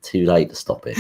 Too late to stop it.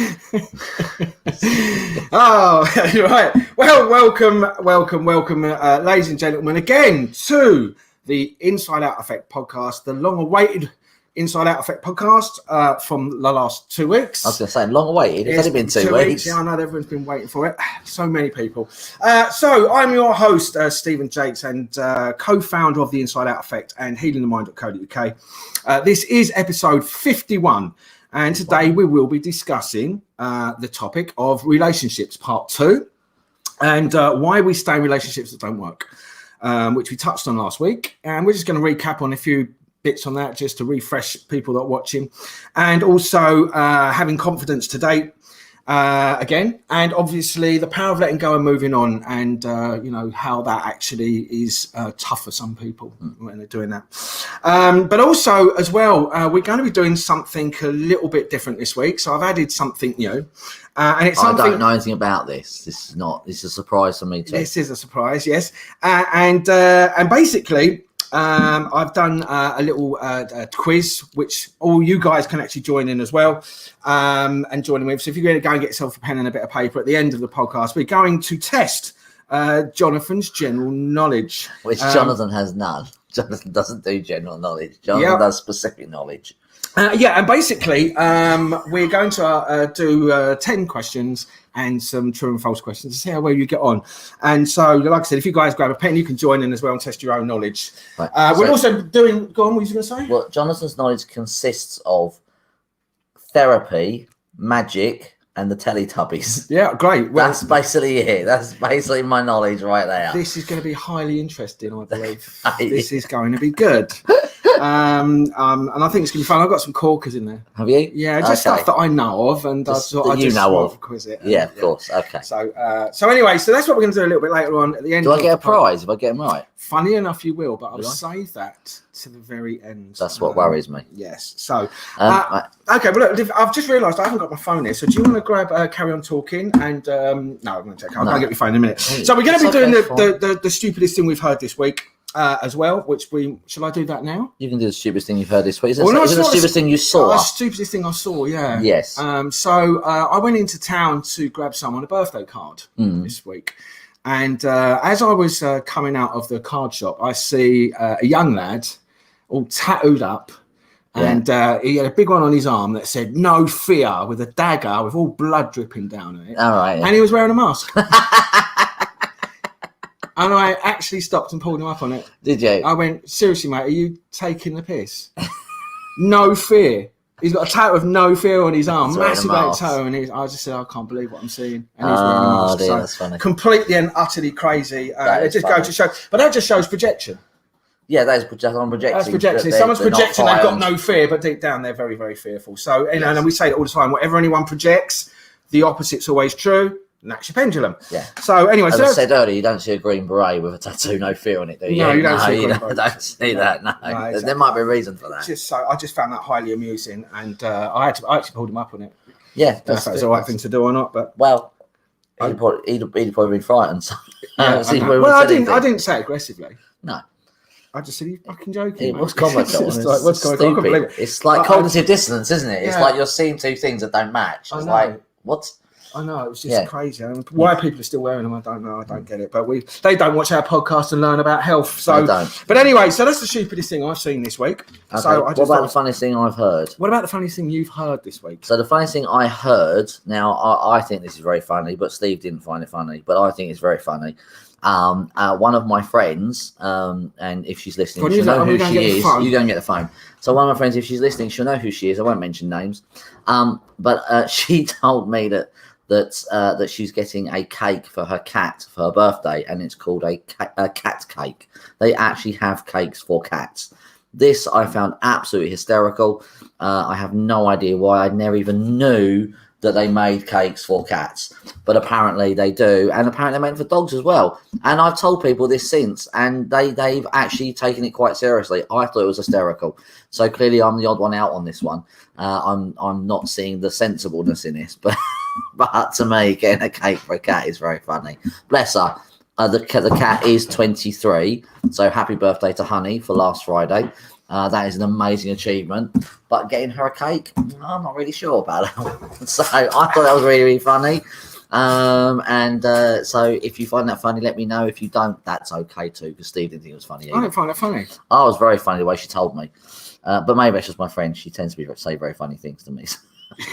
Oh, right. Well, welcome, ladies and gentlemen, again to the Inside Out Effect podcast, the long-awaited Inside Out Effect podcast from the last 2 weeks. I was going to say, long-awaited. It's only been 2 weeks. Yeah, I know everyone's been waiting for it. So many people. So I'm your host, Stephen Jakes, and co-founder of the Inside Out Effect and healingthemind.co.uk. This is episode 51. And today we will be discussing the topic of relationships, part 2, and why we stay in relationships that don't work, which we touched on last week. And we're just going to recap on a few bits on that just to refresh people that are watching, and also having confidence to date again, and obviously the power of letting go and moving on, and how that actually is tough for some people when they're doing that. But also as well, we're going to be doing something a little bit different this week. So I've added something new, and it's something I don't know anything about this. This is a surprise for me too. This is a surprise, yes, and basically. I've done a little quiz, which all you guys can actually join in as well, and join in with. So if you're going to go and get yourself a pen and a bit of paper at the end of the podcast, we're going to test Jonathan's general knowledge. Which Jonathan has none. Jonathan doesn't do general knowledge. Jonathan does specific knowledge. And basically, we're going to do 10 questions and some true and false questions to see how well you get on. And so, like I said, if you guys grab a pen, you can join in as well and test your own knowledge. Right. We're also doing... Go on, what were you going to say? Well, Jonathan's knowledge consists of therapy, magic, and the Teletubbies. Yeah, great. Well, that's basically it. That's basically my knowledge right there. This is going to be highly interesting, I believe. This is going to be good. And I think it's going to be fun. I've got some corkers in there. Have you? Yeah, just stuff that I know of, and I know of. Quiz it. Yeah, of course. Okay. So anyway, so that's what we're going to do a little bit later on at the end. Do I get a prize if I get them right? Funny enough, you will, but I'll save that to the very end. That's what worries me. Yes. So, okay, well, look, I've just realised I haven't got my phone here. So, do you want to carry on talking? And no, I'm going to check. I'll get your phone in a minute. So, we're going to be doing the stupidest thing we've heard this week. As well, shall I do that now? You can do the stupidest thing you've heard this week. Is it the stupidest thing you saw? The stupidest thing I saw, yeah. Yes. So I went into town to grab someone a birthday card this week. And as I was coming out of the card shop, I see a young lad all tattooed up. Yeah. And he had a big one on his arm that said "No Fear" with a dagger with all blood dripping down it. All right. Yeah. And he was wearing a mask. And I actually stopped and pulled him up on it. Did you? I went, seriously, mate, are you taking the piss? No fear. He's got a tattoo of "No Fear" on his arm. Massive tattoo. And I just said, I can't believe what I'm seeing. And he's wearing a mask. Dear, that's funny. Completely and utterly crazy. It just goes to show. But that just shows projection. Yeah, that's projecting. That's projecting. Someone's projecting they've got no fear, but deep down they're very, very fearful. So, and we say it all the time, whatever anyone projects, the opposite's always true. And that's your pendulum. Yeah. So anyway, as I said earlier, you don't see a green beret with a tattoo "No Fear" on it, do you? No, you don't see don't see that. No, exactly. There might be a reason for that. I just found that highly amusing, and I actually pulled him up on it. Yeah, that's the right thing to do or not, but he'd probably been frightened. So, I didn't say it aggressively. No. I just said, "You fucking joking." What's comical? What's going on? It's like cognitive dissonance, isn't it? It's like you're seeing two things that don't match. It's like, what? I know, it was just crazy. I mean, why people are still wearing them, I don't know. I don't get it. But they don't watch our podcast and learn about health. So, but anyway, so that's the stupidest thing I've seen this week. Okay. So what about the funniest thing I've heard? What about the funniest thing you've heard this week? So the funniest thing I heard, now I think this is very funny, but Steve didn't find it funny, but I think it's very funny. One of my friends, and if she's listening, she'll know who she is. You go and get the phone. So one of my friends, if she's listening, she'll know who she is. I won't mention names. But she told me that she's getting a cake for her cat for her birthday, and it's called a cat cake. They actually have cakes for cats. This I found absolutely hysterical. I have no idea why. I never even knew that they made cakes for cats, but apparently they do, and apparently they're meant for dogs as well. And I've told people this since, and they've actually taken it quite seriously. I thought it was hysterical. So clearly I'm the odd one out on this one. I'm not seeing the sensibleness in this, but to me, getting a cake for a cat is very funny. Bless her. The cat is 23, so happy birthday to Honey for last Friday. That is an amazing achievement. But getting her a cake, I'm not really sure about that. So I thought that was really, really funny. So if you find that funny, let me know. If you don't, that's okay too, because Steve didn't think it was funny either. I don't find that funny. I was very funny the way she told me. But maybe it's just my friend. She tends to say very funny things to me.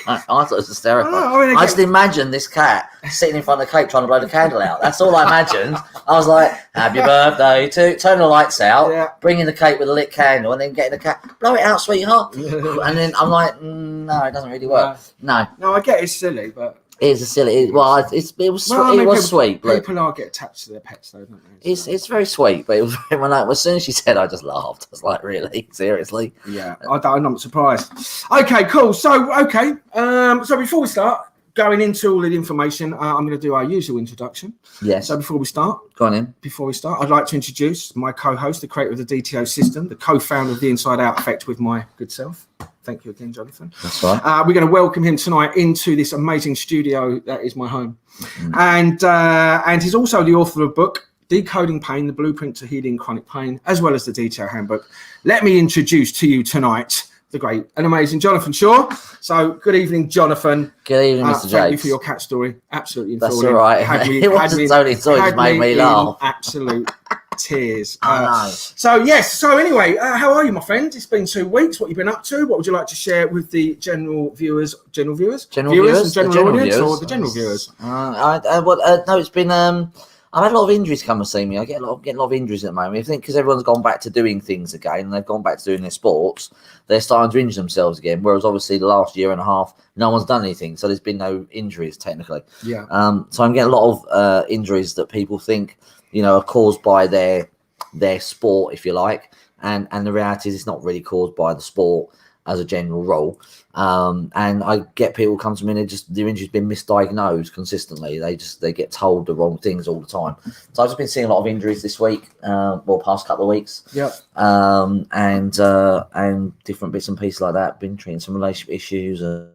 I thought it was hysterical. I just imagined this cat sitting in front of the cake trying to blow the candle out. That's all I imagined. I was like, happy birthday to, turn the lights out, bring in the cake with a lit candle, and then getting the cat, blow it out, sweetheart. And then I'm like, no, it doesn't really work. No, I get it's silly, but it is a silly. It was sweet. People are get attached to their pets, though, don't they? It's very sweet, but it was as soon as she said, I just laughed. I was like, really, seriously? Yeah, I'm not surprised. Okay, cool. So before we start going into all the information, I'm going to do our usual introduction. Yes. So before we start, go on in. Before we start, I'd like to introduce my co-host, the creator of the DTO system, the co-founder of the Inside Out Effect with my good self. Thank you again, Jonathan. That's right. We're going to welcome him tonight into this amazing studio that is my home. And he's also the author of a book, Decoding Pain, the Blueprint to Healing Chronic Pain, as well as the DTO Handbook. Let me introduce to you tonight the great and amazing Jonathan Shaw. So good evening, Jonathan. Good evening, Mr. Jakes. Thank you for your cat story. Absolutely enthralling. That's all right. It wasn't only story, it made me laugh. Absolute tears. So anyway, how are you, my friend? It's been 2 weeks. What have you been up to? What would you like to share with the general viewers and general audience, or the general viewers? No, it's been I've had a lot of injuries come and see me. I get a lot of injuries at the moment. I think because everyone's gone back to doing things again, and they've gone back to doing their sports, they're starting to injure themselves again. Whereas obviously the last year and a half, no one's done anything, so there's been no injuries technically. Yeah. So I'm getting a lot of injuries that people think, are caused by their sport, if you like, and the reality is it's not really caused by the sport as a general rule. And I get people come to me and their injury's been misdiagnosed consistently. They get told the wrong things all the time. So I've just been seeing a lot of injuries this week, past couple of weeks. Yeah. And different bits and pieces like that. Been treating some relationship issues and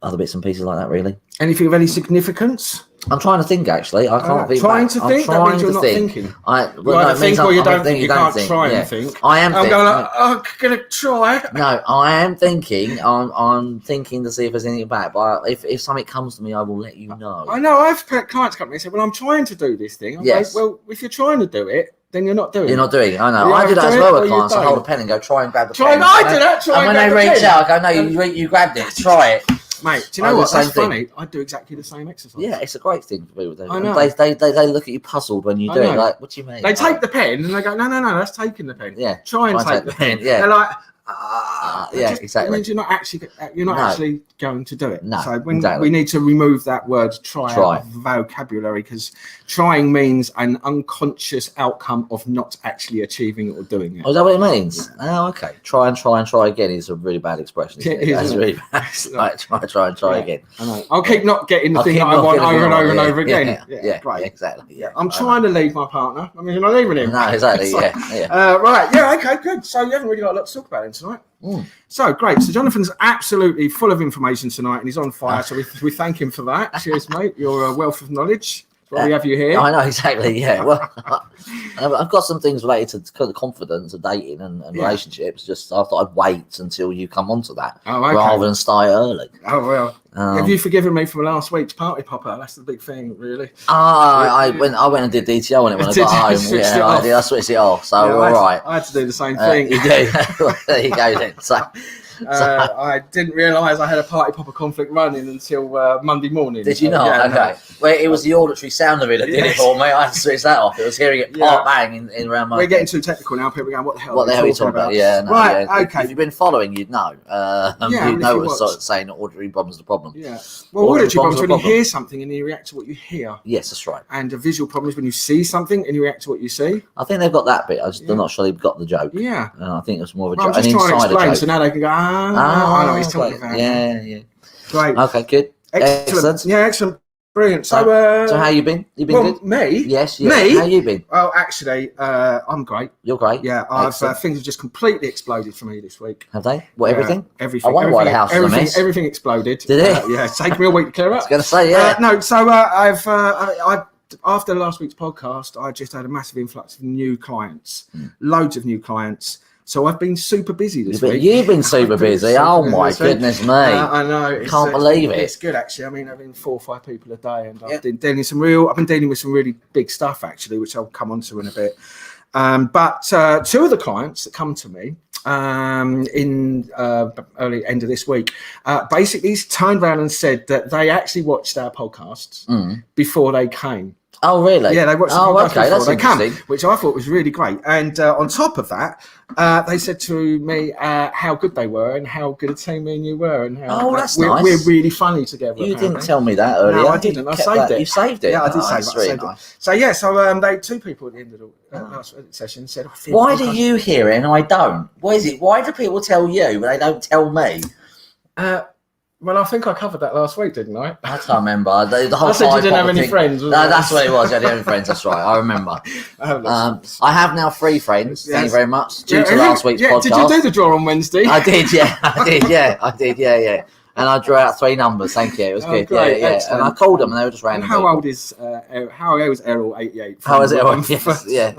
other bits and pieces like that, really. Anything of any significance? I'm trying to think, actually. I can't think. Trying to think? That means you're not thinking. You either think or you don't think. You can't try and think. I am thinking. I'm going to try. No, I am thinking. I'm thinking to see if there's anything back. But if something comes to me, I will let you know. I know. I've had clients come to me and say, well, I'm trying to do this thing. Yes. Like, well, if you're trying to do it, then you're not doing it. You're not doing it. I know. I do that as well with clients. I hold a pen and go, try and grab the pen. I do that. And when they reach out, I go, no, you grabbed it. Try it. Mate, do you know what? That's funny. I do exactly the same exercise. Yeah, it's a great thing for people to do. I know. They look at you puzzled when you do it. Like, what do you mean? They take the pen and they go, no, that's taking the pen. Yeah. Try and take the pen. Yeah. They're like, exactly. It means you're not actually going to do it. No, so we need to remove that word try. Out of vocabulary, because trying means an unconscious outcome of not actually achieving it or doing it. Oh, is that what it means? Oh, okay. Try again is a really bad expression. It's really bad. Like, try again. I know. I'll keep not getting the thing that I want over and over and over again. Yeah, great. Exactly. Yeah. I'm trying to leave my partner. I mean, you're not leaving him. No, exactly. Right. Yeah. Okay. Good. So you haven't really got a lot to talk about him tonight. So great. So Jonathan's absolutely full of information tonight, and he's on fire. So we thank him for that. Cheers, mate. You're a wealth of knowledge. That's why we have you here. I know, exactly. Yeah. Well, I've got some things related to confidence of dating and relationships. Just I thought I'd wait until you come onto that rather than start early. Oh well. Have you forgiven me for last week's party popper? That's the big thing, really. I went and did DTO on it when I got home. I switched it off. So all right. I had to do the same thing. You do. There you go then. So I didn't realise I had a party popper conflict running until Monday morning. Did you not? Yeah, okay. No. Well, it was the auditory sound of it that did it for me. I had to switch that off. It was hearing it bang in around my. We're getting too technical now. People are going, what the hell are you talking about? Yeah, no, right. Yeah. Okay. If you've been following, you'd know. You'd know what's sort of saying that auditory problems are the problem. Yeah. Well, auditory problems when you hear something and you react to what you hear. Yes, that's right. And a visual problem is when you see something and you react to what you see. I think they've got that bit. I'm not sure they've got the joke. Yeah. I think it's more of a joke. I'm just trying to explain, so now they can go, I know what he's talking about. Yeah. Great. Okay, good. Excellent. Yeah, excellent. Brilliant. So how you been? You been good? Me? Yes. Me? How you been? Well, actually, I'm great. You're great. Yeah, things have just completely exploded for me this week. Have they? What, everything? Everything. I wonder why the house is a mess. Everything exploded. Did it? Yeah, it's taken me a week to clear up. I was going to say, yeah. No, so I've after last week's podcast, I just had a massive influx of new clients, loads of new clients. So I've been super busy this week. You've been super busy. Oh my goodness me! I know. Can't believe it. It's good actually. I mean, I've been 4 or 5 people a day, and I've been dealing with some really big stuff actually, which I'll come on to in a bit. But 2 of the clients that come to me in early end of this week basically turned around and said that they actually watched our podcasts before they came. Oh, really? Yeah, they watched the podcast before they came, which I thought was really great. And on top of that, they said to me how good they were and how good a team me and you were. And how that's nice. We're really funny together. You didn't tell me that earlier. No, I didn't. I saved it. You saved it? Yeah, I did save it. Nice. So, yeah, so they 2 people at the end of the last session said, why do you hear it and I don't? What is it? Why do people tell you but they don't tell me? Well, I think I covered that last week, didn't I? I can't remember. The whole I said you didn't have any friends. No, that's what it was. I didn't have any friends. That's right. I remember. I have now 3 friends. Yes. Thank you very much. Due to last week's podcast. Did you do the draw on Wednesday? I did. Yeah, I did. Yeah. And I drew out 3 numbers. Thank you. It was good. Great, yeah. And I called them, and they were just random. How old is Errol 88? How is Errol? Yeah.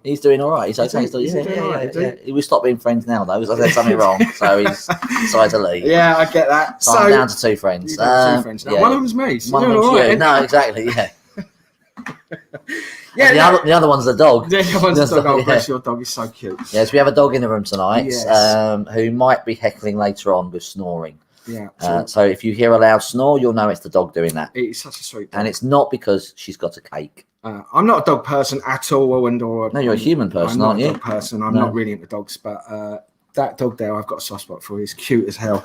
He's doing all right. He's okay. Yeah. He will stop being friends now, though, because I said something wrong. So he's decided to leave. Yeah, I get that. So I'm down to 2 friends. 2 friends now. One of them's me. So one of them's you. Right, no, exactly. Yeah. The other one's the dog. The other one's the dog. Oh, bless your dog. Is so cute. Yes, we have a dog in the room tonight. Who might be heckling later on with snoring. Yeah. So if you hear a loud snore, you'll know it's the dog doing that. It's such a sweet dog. And it's not because she's got a cake. I'm not a dog person at all. No, you're a human person, aren't you? I'm not a dog person. I'm not really into dogs, but that dog there, I've got a soft spot for. He's cute as hell.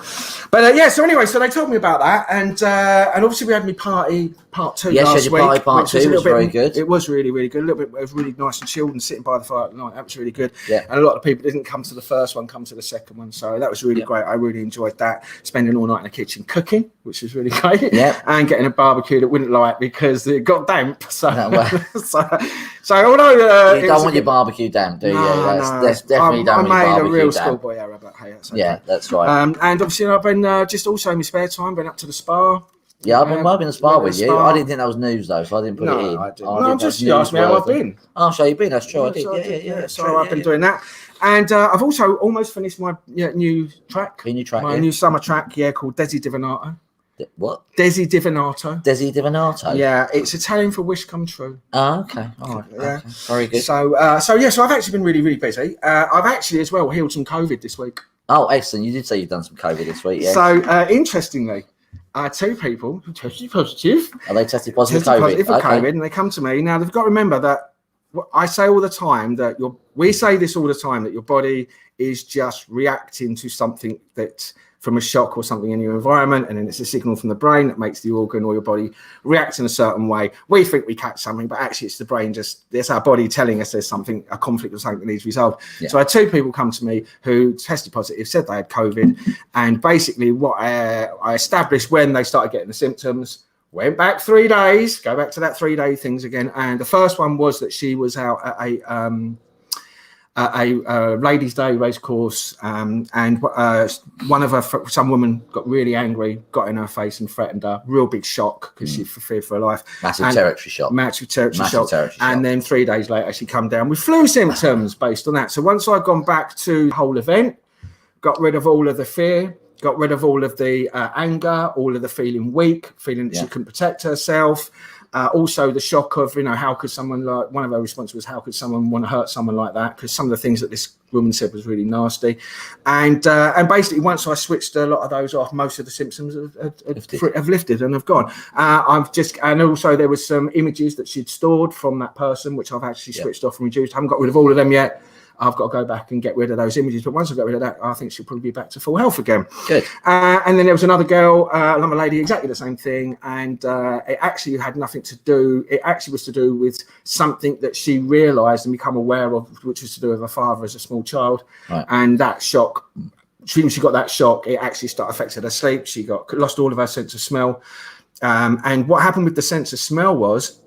But so anyway, so they told me about that, and obviously we had me party part 2 last week. Yes, part 2 was very good. It was really, really good. It was really nice and chilled and sitting by the fire at night. That was really good. Yeah. And a lot of people didn't come to the first one, come to the second one. So that was really great. I really enjoyed that. Spending all night in the kitchen cooking, which was really great. Yeah. And getting a barbecue that wouldn't light because it got damp. So, so although you don't want your barbecue damp, do you? That's definitely done. I made a real schoolboy error, but hey, that's okay. Yeah, that's right. And obviously I've been just also in my spare time, been up to the spa. Yeah, I've been in the spa with you. I didn't think that was news though, so I didn't put it in. I didn't. You asked me how I've been. Oh, so you've been? That's true. I did. Yeah. So I've been doing that, and I've also almost finished my new track. My new summer track, called Desi Divinato. What? Desi Divinato. Desi Divinato. Yeah, it's Italian for wish come true. Oh, okay. All right. Yeah. Okay. Very good. So I've actually been really, really busy. I've actually as well healed some COVID this week. Oh, excellent! You did say you've done some COVID this week. Yeah. So interestingly. 2 people who tested positive. Are they tested positive for COVID, and they come to me. Now they've got to remember that I say all the time that we say this all the time, that your body is just reacting to something that from a shock or something in your environment, and then it's a signal from the brain that makes the organ or your body react in a certain way. We think we catch something, but actually it's the brain it's our body telling us there's something, a conflict or something that needs resolved. Yeah. So I had 2 people come to me who tested positive, said they had COVID, and basically what I established when they started getting the symptoms, went back 3 days, go back to that 3-day things again. And the first one was that she was out at a ladies' day race course, and one of some woman got really angry, got in her face and threatened her. Real big shock because she feared for her life. Massive territory shock. And then 3 days later, she come down with flu symptoms based on that. So once I'd gone back to the whole event, got rid of all of the fear, got rid of all of the anger, all of the feeling weak, feeling that she couldn't protect herself. Also the shock of, how could someone one of her responses was, how could someone want to hurt someone like that? Because some of the things that this woman said was really nasty. And basically once I switched a lot of those off, most of the symptoms have lifted and have gone. And also there was some images that she'd stored from that person, which I've actually switched off and reduced. I haven't got rid of all of them yet. I've got to go back and get rid of those images. But once I get rid of that, I think she'll probably be back to full health again. Good. And then there was another girl, another lady, exactly the same thing. And it actually had nothing to do. It actually was to do with something that she realised and become aware of, which was to do with her father as a small child. Right. And that shock, she got that shock, it actually affected her sleep. She lost all of her sense of smell. And what happened with the sense of smell was,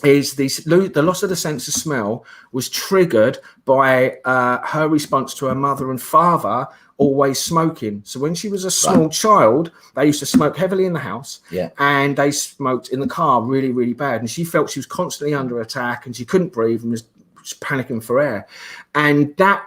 is the loss of the sense of smell was triggered by her response to her mother and father always smoking. So when she was a small child, they used to smoke heavily in the house, and they smoked in the car really, really bad. And she felt she was constantly under attack, and she couldn't breathe and was panicking for air. And that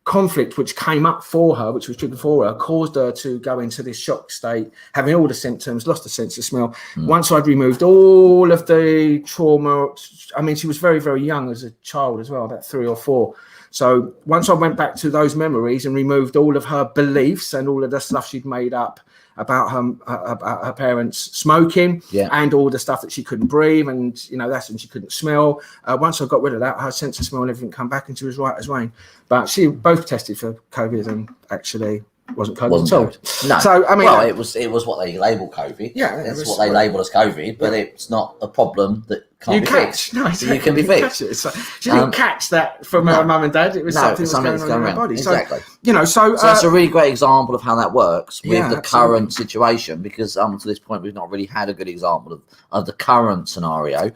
conflict which came up for her, which was triggered for her, caused her to go into this shock state, having all the symptoms, lost the sense of smell. Once I'd removed all of the trauma, I mean, she was very, very young as a child as well, about 3 or 4. So once I went back to those memories and removed all of her beliefs and all of the stuff she'd made up about her parents smoking, and all the stuff that she couldn't breathe, and that's when she couldn't smell. Once I got rid of that, her sense of smell and everything come back, and she was right as rain. But she both tested for COVID and actually wasn't COVID at all. No. So I mean, well, it was what they label COVID. Yeah, it's what they label as COVID, but it's not a problem that can't be fixed. No, exactly. You can be fixed. So she didn't catch that from her mum and dad. It was something that was going on in her body. Exactly. So that's a really great example of how that works with the current situation, because to this point we've not really had a good example of the current scenario.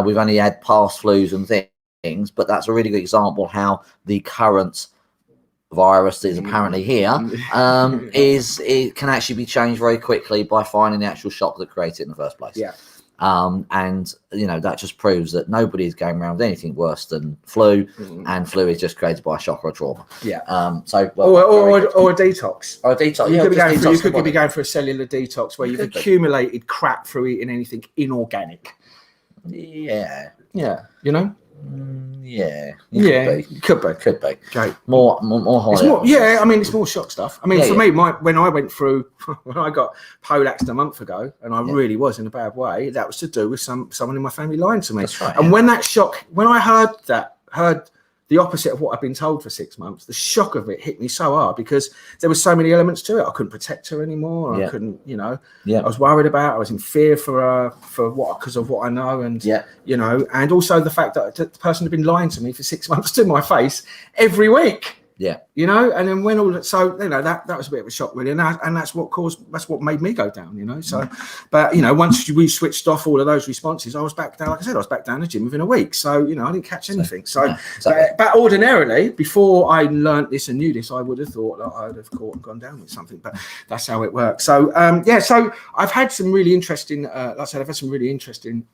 We've only had past flus and things, but that's a really good example how the current virus that is apparently here it can actually be changed very quickly by finding the actual shock that created it in the first place. And that just proves that nobody is going around with anything worse than flu, and flu is just created by a shock or a trauma. Or a detox. Or a detox. You could be going for a cellular detox where you've accumulated crap through eating anything inorganic. Yeah. Could be. Okay. More high. I mean, it's more shock stuff. I mean, for me, when I went through, when I got polaxed a month ago, and I really was in a bad way, that was to do with someone in my family lying to me. That's right. And when that shock, when I heard the opposite of what I've been told for 6 months, the shock of it hit me so hard because there were so many elements to it. I couldn't protect her anymore. I couldn't, I was worried about her. I was in fear for her, because of what I know. And, and also the fact that the person had been lying to me for 6 months to my face every week. And then when that was a bit of a shock really, and that's what made me go down, so but once we switched off all of those responses, I was back down, like I said, I was back down the gym within a week, so I didn't catch anything. But ordinarily, before I learned this and knew this, I would have thought that I'd have caught and gone down with something, but that's how it works. So so I've had some really interesting like I said, I've had some really interesting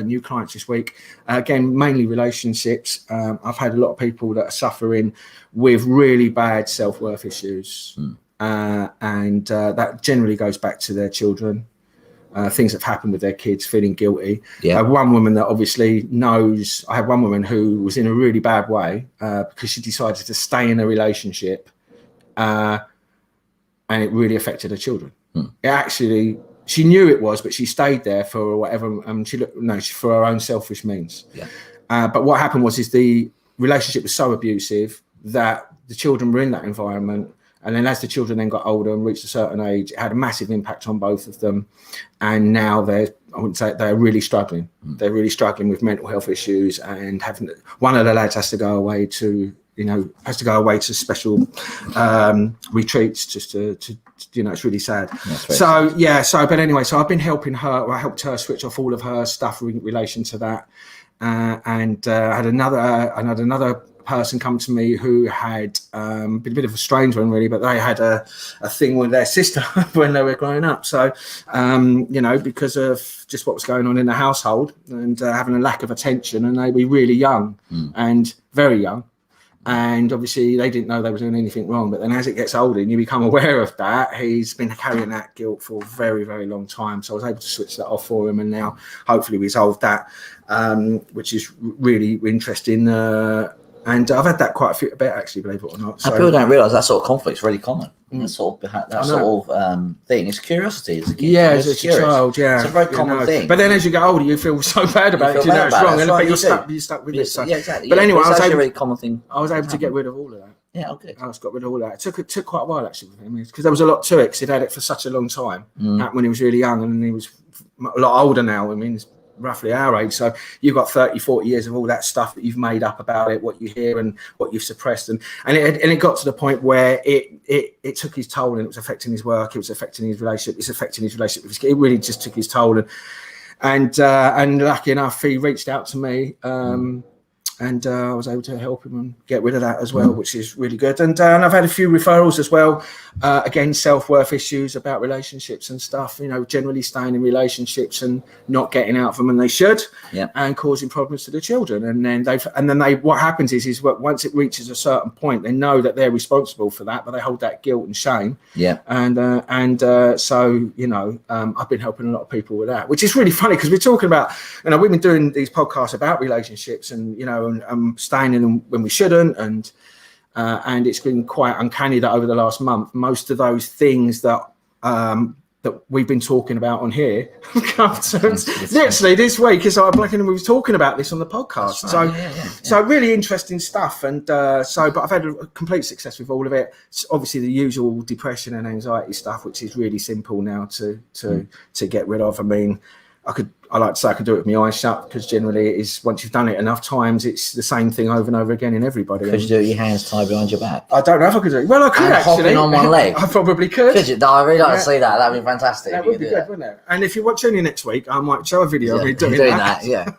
new clients this week, again mainly relationships. I've had a lot of people that are suffering with really bad self-worth issues, and that generally goes back to their children, things that have happened with their kids, feeling guilty. I have one woman that obviously knows. I had one woman who was in a really bad way because she decided to stay in a relationship, and it really affected her children. It actually, she knew it was, but she stayed there for whatever, for her own selfish means. But what happened was the relationship was so abusive that the children were in that environment, and then as the children then got older and reached a certain age, it had a massive impact on both of them, and now they're really struggling. They're really struggling with mental health issues, and one of the lads has to go away to special retreats just to it's really sad. But anyway, so I've been helping her. I helped her switch off all of her stuff in relation to that, and I had another person come to me who had been a bit of a strange one really, but they had a thing with their sister when they were growing up. So because of just what was going on in the household and having a lack of attention, and they were really young and very young, and obviously they didn't know they were doing anything wrong. But then as it gets older and you become aware of that, he's been carrying that guilt for a very, very long time. So I was able to switch that off for him and now hopefully resolve that, which is really interesting. And I've had that quite a bit actually, believe it or not. So people don't realise that sort of conflict's really common. That sort of thing. It's curiosity. It's a kid. As a child. It's a very common thing. But then as you get older, you feel so bad about it. It's wrong, but you're stuck with it. So. Yeah, exactly. But anyway, it's a really common thing. I was able to get rid of all of that. Yeah, okay. I just got rid of all that. It took quite a while actually with him, because there was a lot to it. Because he'd had it for such a long time. When he was really young, and he was a lot older now. I mean, he's roughly our age, so you've got 30-40 years of all that stuff that you've made up about it, what you hear and what you've suppressed, and it got to the point where it took his toll, and it was affecting his work, it was affecting his relationship, it really just took his toll, and lucky enough, he reached out to me. And I was able to help him and get rid of that as well, which is really good. And I've had a few referrals as well. Again, self-worth issues about relationships and stuff, generally staying in relationships and not getting out of them when they should, and causing problems to the children. And then what happens is once it reaches a certain point, they know that they're responsible for that, but they hold that guilt and shame. Yeah. So, I've been helping a lot of people with that, which is really funny because we're talking about, we've been doing these podcasts about relationships and, staying in them when we shouldn't, and it's been quite uncanny that over the last month, most of those things that we've been talking about on here have come to literally this week. It's like Black and we were talking about this on the podcast. Right. So really interesting stuff. And but I've had a complete success with all of it. It's obviously the usual depression and anxiety stuff, which is really simple now to get rid of. I mean, I like to say I could do it with my eyes shut, because generally it is, once you've done it enough times, it's the same thing over and over again in everybody. Could you do it with your hands tied behind your back? I don't know if I could do it. Well, I could and actually. Hopping on one leg? I probably could. Could you? No, I really like to see that. That'd be fantastic. That would be good, wouldn't it? And if you watch any next week, I might show a video of me doing that. Yeah.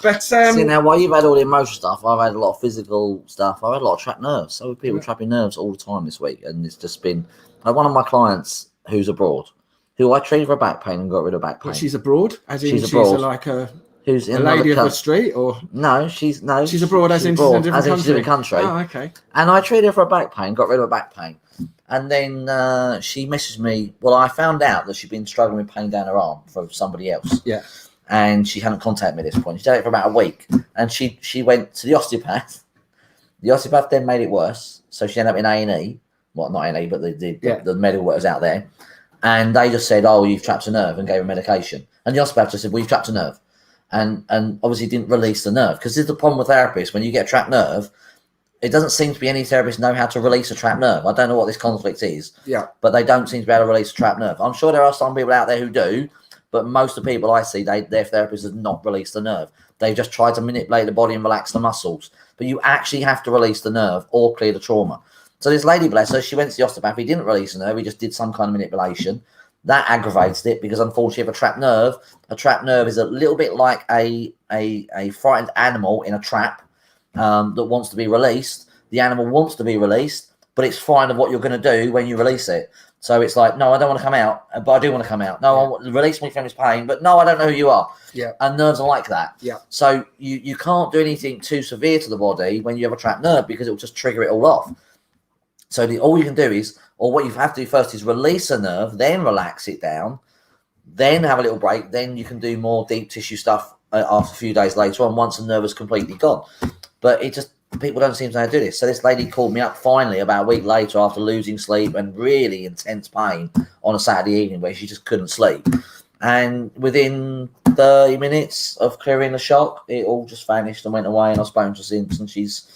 But see, now, while you've had all the emotional stuff, I've had a lot of physical stuff. I've had a lot of trapped nerves. So people trapping nerves all the time this week. And it's just been one of my clients who's abroad, who I treated for back pain and got rid of back pain. But she's abroad? As in she's like who's in a lady of the street, or she's abroad, as in she's in a different country. Oh, okay. And I treated her for back pain, got rid of her back pain, and then she messaged me. Well, I found out that she'd been struggling with pain down her arm from somebody else. Yeah. And she hadn't contacted me at this point. She did it for about a week, and she went to the osteopath. The osteopath then made it worse, so she ended up in A&E. Well, not A&E, but the medical workers out there, and they just said, "Oh, you've trapped a nerve," and gave her medication. And the osteopath just said, "Well, you've trapped a nerve." And obviously didn't release the nerve, because this is the problem with therapists. When you get a trapped nerve, it doesn't seem to be any therapists know how to release a trapped nerve. I don't know what this conflict is, but they don't seem to be able to release a trapped nerve. I'm sure there are some people out there who do, but most of the people I see, their therapists have not released the nerve. They've just tried to manipulate the body and relax the muscles. But you actually have to release the nerve or clear the trauma. So this lady, bless her, she went to the osteopath. He didn't release the nerve. He just did some kind of manipulation. That aggravates it, because unfortunately, if a trapped nerve is a little bit like a frightened animal in a trap that wants to be released. The animal wants to be released, but it's frightened of what you're going to do when you release it. So it's like, no, I don't want to come out, but I do want to come out. No, release me from this pain, but no, I don't know who you are. Yeah. And nerves are like that. Yeah. So you can't do anything too severe to the body when you have a trapped nerve, because it will just trigger it all off. So all you can do is, or what you have to do first is release a nerve, then relax it down, then have a little break, then you can do more deep tissue stuff after a few days later on, once the nerve is completely gone. But people don't seem to know how to do this. So this lady called me up finally about a week later after losing sleep and really intense pain on a Saturday evening where she just couldn't sleep. And within 30 minutes of clearing the shock, it all just vanished and went away, and I've spoken to her since, and she's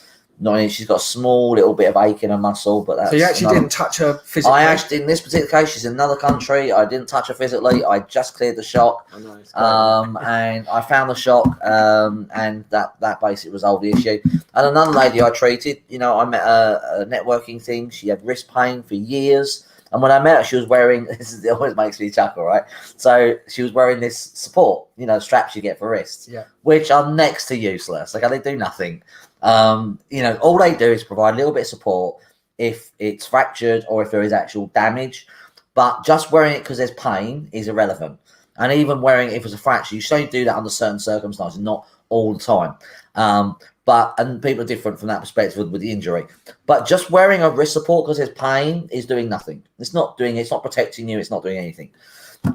got a small little bit of ache in her muscle, but that's... So you actually didn't touch her physically? I actually, in this particular case, she's in another country. I didn't touch her physically. I just cleared the shock. Oh, nice. And I found the shock, and that basically resolved the issue. And another lady I treated, I met a networking thing. She had wrist pain for years. And when I met her, she was wearing, it always makes me chuckle, right? So she was wearing this support, straps you get for wrists, which are next to useless. Like, they do nothing. All they do is provide a little bit of support if it's fractured or if there is actual damage. But just wearing it because there's pain is irrelevant. And even wearing it if it's a fracture, you should only do that under certain circumstances, not all the time. And people are different from that perspective with the injury. But just wearing a wrist support because there's pain is doing nothing. It's not protecting you. It's not doing anything.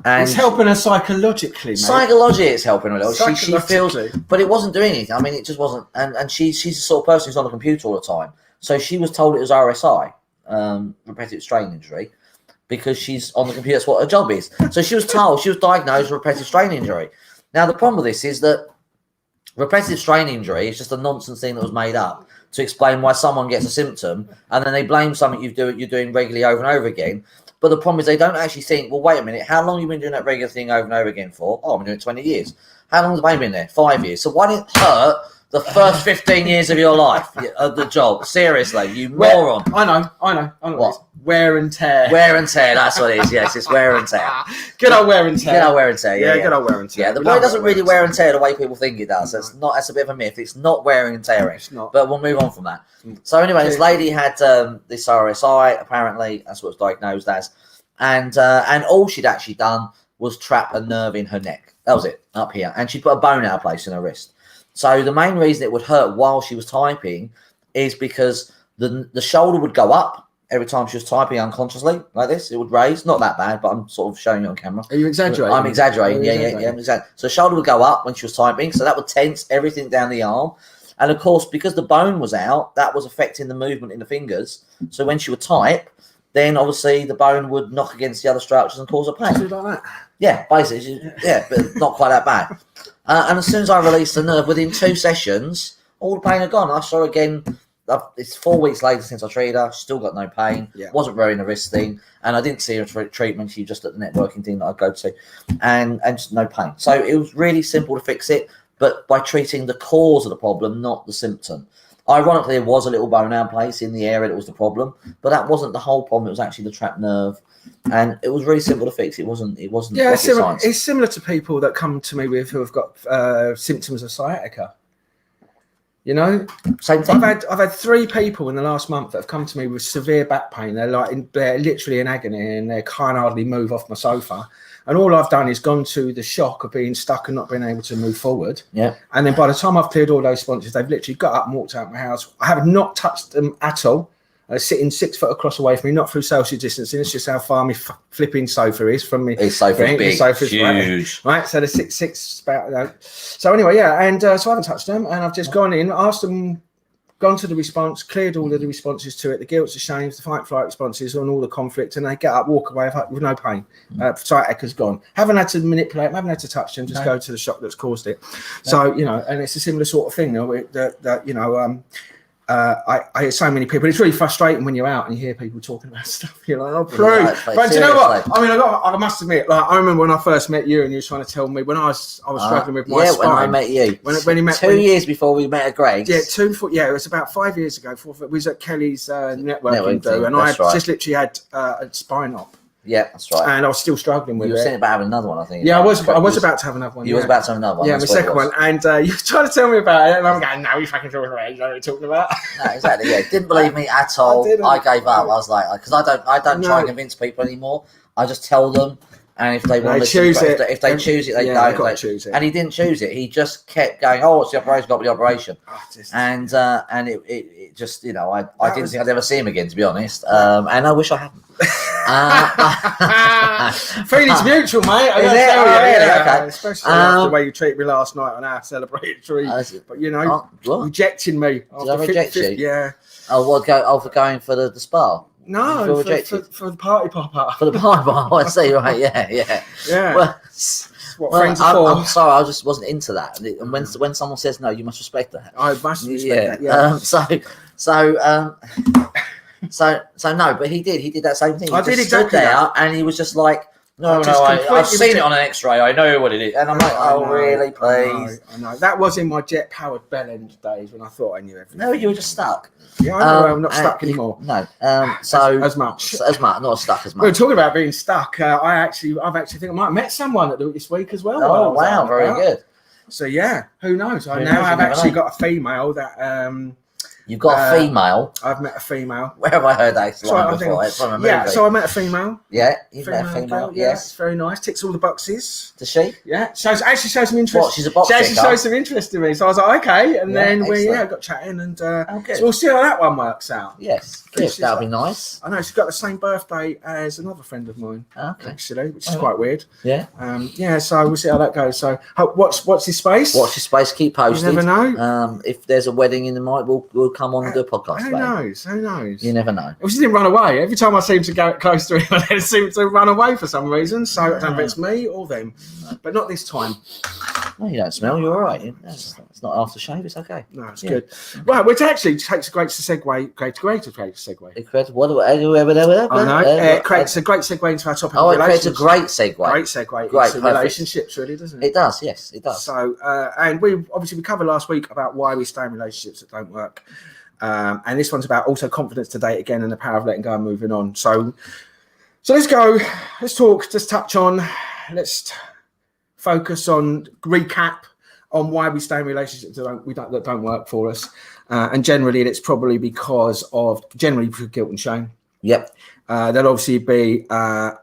And it's helping her psychologically, mate. Psychologically, it's helping her a little. She feels, but it wasn't doing anything. I mean, it just wasn't. And she's the sort of person who's on the computer all the time. So she was told it was RSI, repetitive strain injury, because she's on the computer. That's what her job is. So she was told, she was diagnosed with repetitive strain injury. Now, the problem with this is that repetitive strain injury is just a nonsense thing that was made up to explain why someone gets a symptom, and then they blame something you're doing regularly over and over again. But the problem is they don't actually think, well, wait a minute, how long have you been doing that regular thing over and over again for? Oh, I've been doing it 20 years. How long has the pain been there? 5 years. So why did it hurt The first 15 years of your life, of the job. Seriously, you moron. I know. What? Wear and tear. Wear and tear, that's what it is. Yes, it's wear and tear. Good old wear and tear. Good old wear and tear. Yeah, good old wear and tear. Yeah, the body doesn't really wear and tear the way people think it does. That's a bit of a myth. It's not wearing and tearing. It's not. But we'll move on from that. So anyway, this lady had this RSI. Apparently, that's what it was diagnosed as, and all she'd actually done was trap a nerve in her neck. That was it, up here, and she put a bone out of place in her wrist. So the main reason it would hurt while she was typing is because the shoulder would go up every time she was typing unconsciously, like this. It would raise. Not that bad, but I'm sort of showing you on camera. Are you exaggerating? I'm exaggerating. Yeah. Exactly. So the shoulder would go up when she was typing, so that would tense everything down the arm. And of course, because the bone was out, that was affecting the movement in the fingers. So when she would type, then obviously the bone would knock against the other structures and cause a pain. Like that. Yeah, basically. Yeah, but not quite that bad. And as soon as I released the nerve, within 2 sessions, all the pain had gone. I saw her again. It's 4 weeks later since I treated her. She still got no pain. Yeah. Wasn't wearing the wrist thing. And I didn't see her for treatment. She was just at the networking thing that I go to. And just no pain. So it was really simple to fix it, but by treating the cause of the problem, not the symptom. Ironically, there was a little bone out place in the area that was the problem, but that wasn't the whole problem. It was actually the trapped nerve. And it was really simple to fix. It wasn't. Yeah, it's similar to people that come to me who have got symptoms of sciatica. You know, same thing. I've had 3 people in the last month that have come to me with severe back pain. They're literally in agony and they can't hardly move off my sofa. And all I've done is gone to the shock of being stuck and not being able to move forward. Yeah. And then by the time I've cleared all those sponsors, they've literally got up and walked out of my house. I have not touched them at all. Sitting 6 foot across away from me, not through social distancing. It's just how far my flipping sofa is from me. His sofa's big, sofa's huge. Right, so the six about. So anyway, yeah, and so I haven't touched them, and I've just gone in, asked them, gone to the response, cleared all of the responses to it, the guilt, the shames, the fight, flight responses on all the conflict, and they get up, walk away with no pain. Sciatica's gone. Haven't had to manipulate them, haven't had to touch them, just go to the shock that's caused it. So, you know, and it's a similar sort of thing, I hear so many people. It's really frustrating when you're out and you hear people talking about stuff. You're like, oh, please. But do you know what? I mean, I must admit, like, I remember when I first met you and you were trying to tell me when I was struggling with my spine. Yeah, when I met you. When you met 2 years before we met at Greg's. Yeah, it was about 5 years ago. We was at Kelly's networking do, and I just literally had a spine op. Yeah, that's right. And I was still struggling with it. You were saying about having another one, I think. Yeah, I was about to have another one. You was about to have another one. Yeah, my second one. And you were trying to tell me about it, and I'm going, no, you fucking talking about it. You know what you're talking about. No, exactly, yeah. Didn't believe me at all. I gave up. I was like, because I don't try and convince people anymore. I just tell them, and if they want to choose it, if they choose it, they don't. Got to choose it. And he didn't choose it. He just kept going, oh, what's the operation? Got to be the operation. And it just, you know, I didn't think I'd ever see him again, to be honest. And I wish I hadn't. Feelings mutual, mate. Okay. Especially after the way you treated me last night on our celebratory. But you know, rejecting me. Did I reject you? Yeah. Oh, what? For going for the spa? No, for the party pop-up. For the party pop-up. I see. Right? Yeah. What friends are for. I'm sorry, I just wasn't into that. And when someone says no, you must respect that. I must respect that. Yeah. So no, but he did that same thing. I did exactly that, and he was just like, No, I've seen it on an X-ray. I know what it is. And I'm like, really, please? I know. That was in my jet-powered bell end days when I thought I knew everything. No, you were just stuck. Yeah, I know. I'm not stuck anymore. No. As much. Not stuck as much. We were talking about being stuck. I've actually think I might have met someone this week as well. Oh, wow. Very good. So, yeah, who knows? I've actually got a female that... You've got a female? I've met a female. Where have I heard that line before? It's from a movie. Yeah, so I met a female. Yeah, you've met a female, girl, yes. Very nice. Ticks all the boxes. Does she? Yeah. Actually shows some interest. What, she's a box She actually shows some interest in me. So I was like, okay. And then we got chatting and so we'll see how that one works out. Yes. Good. That'll be nice. I know, she's got the same birthday as another friend of mine. Okay. Actually, which is quite weird. Yeah. So we'll see how that goes. So watch his space. Watch his space, keep posted. You never know. If there's a wedding in the night, we'll come on and do a podcast. Who knows? You never know. She didn't run away. Every time I seem to go close to him, they seem to run away for some reason. So I don't know if it's me or them. But not this time. No, you don't smell. You're all right. It's not aftershave. It's okay. No, it's good. Right, which actually takes a great segue. It creates a great segue into our topic. Oh, it creates a great segue. Great segue into relationships, really, doesn't it? It does. Yes, it does. So, and we covered last week about why we stay in relationships that don't work. And this one's about also confidence to date again and the power of letting go and moving on. So let's go. Let's talk. Just touch on. Let's focus on recap on why we stay in relationships that don't work for us. And generally, it's probably because of guilt and shame. Yep. There'll obviously be there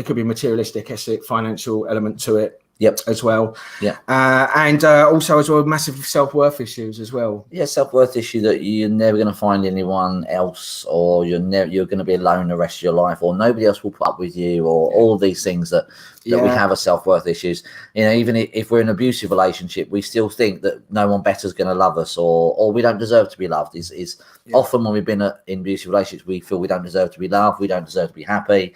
could be a materialistic, financial element to it. Yep. As well. Yeah. And also as well, massive self-worth issues as well. Yeah, self-worth issue that you're never going to find anyone else, or you're going to be alone the rest of your life, or nobody else will put up with you, or all of these things that we have as self-worth issues. You know, even if we're in an abusive relationship, we still think that no one better is going to love us, or we don't deserve to be loved. Often when we've been in abusive relationships, we feel we don't deserve to be loved, we don't deserve to be happy,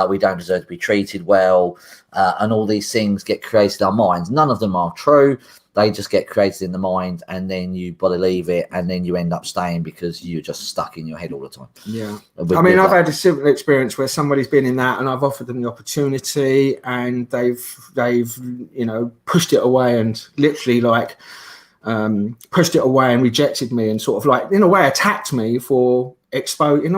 we don't deserve to be treated well. And all these things get created in our minds. None of them are true. They just get created in the mind, and then you believe it, and then you end up staying because you're just stuck in your head all the time. Yeah. I've had a similar experience where somebody's been in that, and I've offered them the opportunity, and they've pushed it away, and literally pushed it away and rejected me, and sort of in a way attacked me for exposing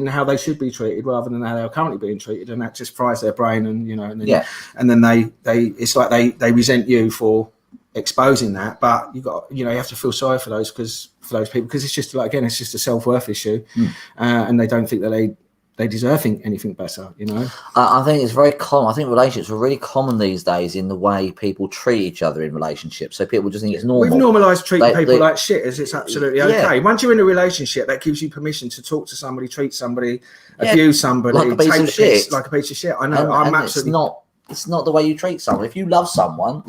how they should be treated rather than how they're currently being treated, and that just fries their brain, and then they it's like they resent you for exposing that. But you have to feel sorry for those people, because it's just it's just a self-worth issue, and they don't think that they deserve anything better, I think it's very common. I think relationships are really common these days in the way people treat each other in relationships. So people just think it's normal. We've normalised treating people like shit, as it's absolutely okay. Once you're in a relationship, that gives you permission to talk to somebody, treat somebody, abuse somebody, like a piece of shit. Like a piece of shit. I know. I'm absolutely. It's not the way you treat someone. If you love someone,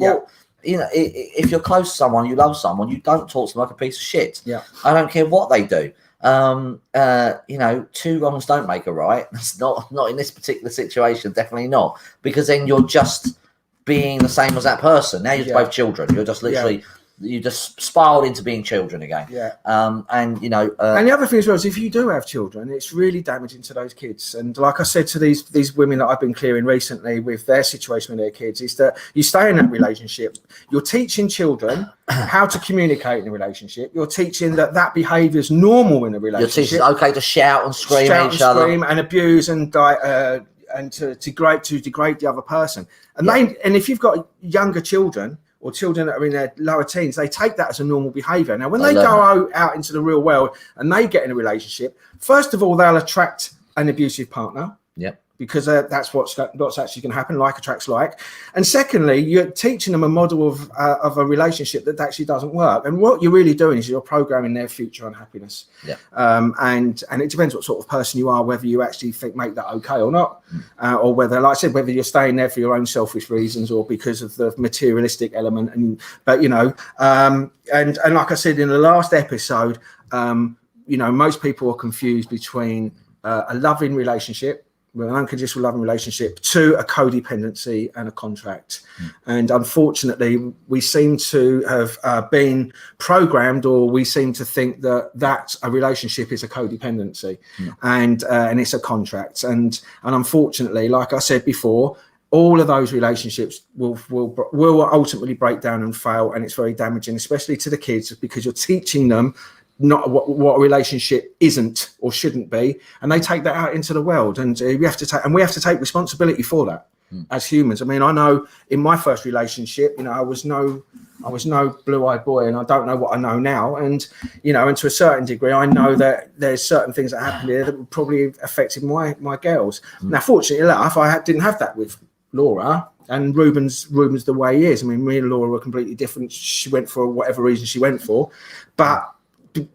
if you're close to someone, you love someone, you don't talk to them like a piece of shit. Yeah. I don't care what they do. Two wrongs don't make a right. That's not in this particular situation, definitely not, because then you're just being the same as that person. Now you're both children. You're just literally you just spiraled into being children again. And the other thing as well is, if you do have children, it's really damaging to those kids. And like I said to these women that I've been clearing recently with their situation with their kids, is that you stay in that relationship, you're teaching children how to communicate in a relationship, you're teaching that behaviour is normal in a relationship. You're teaching okay to shout and scream at each other, and abuse and to degrade the other person. And if you've got younger children, or children that are in their lower teens, they take that as a normal behaviour. Now, when they go out into the real world and they get in a relationship, first of all, they'll attract an abusive partner. Yep. Because that's what's actually going to happen. Like attracts like. And secondly, you're teaching them a model of a relationship that actually doesn't work. And what you're really doing is you're programming their future unhappiness. Yeah. And it depends what sort of person you are, whether you actually make that okay or not, or whether, like I said, whether you're staying there for your own selfish reasons or because of the materialistic element. And like I said in the last episode, most people are confused between a loving relationship, an unconditional loving relationship, to a codependency and a contract. And unfortunately, we seem to have been programmed, or we seem to think that a relationship is a codependency and it's a contract. And unfortunately, like I said before, all of those relationships will ultimately break down and fail, and it's very damaging, especially to the kids, because you're teaching them not what a relationship isn't or shouldn't be, and they take that out into the world, and we have to take responsibility for that as humans. I mean, I know in my first relationship, I was no blue-eyed boy, and I don't know what I know now, and and to a certain degree, I know that there's certain things that happened here that probably affected my girls. Now, fortunately enough, I didn't have that with Laura. And Ruben's the way he is. I mean, me and Laura were completely different. She went for whatever reason she went for, but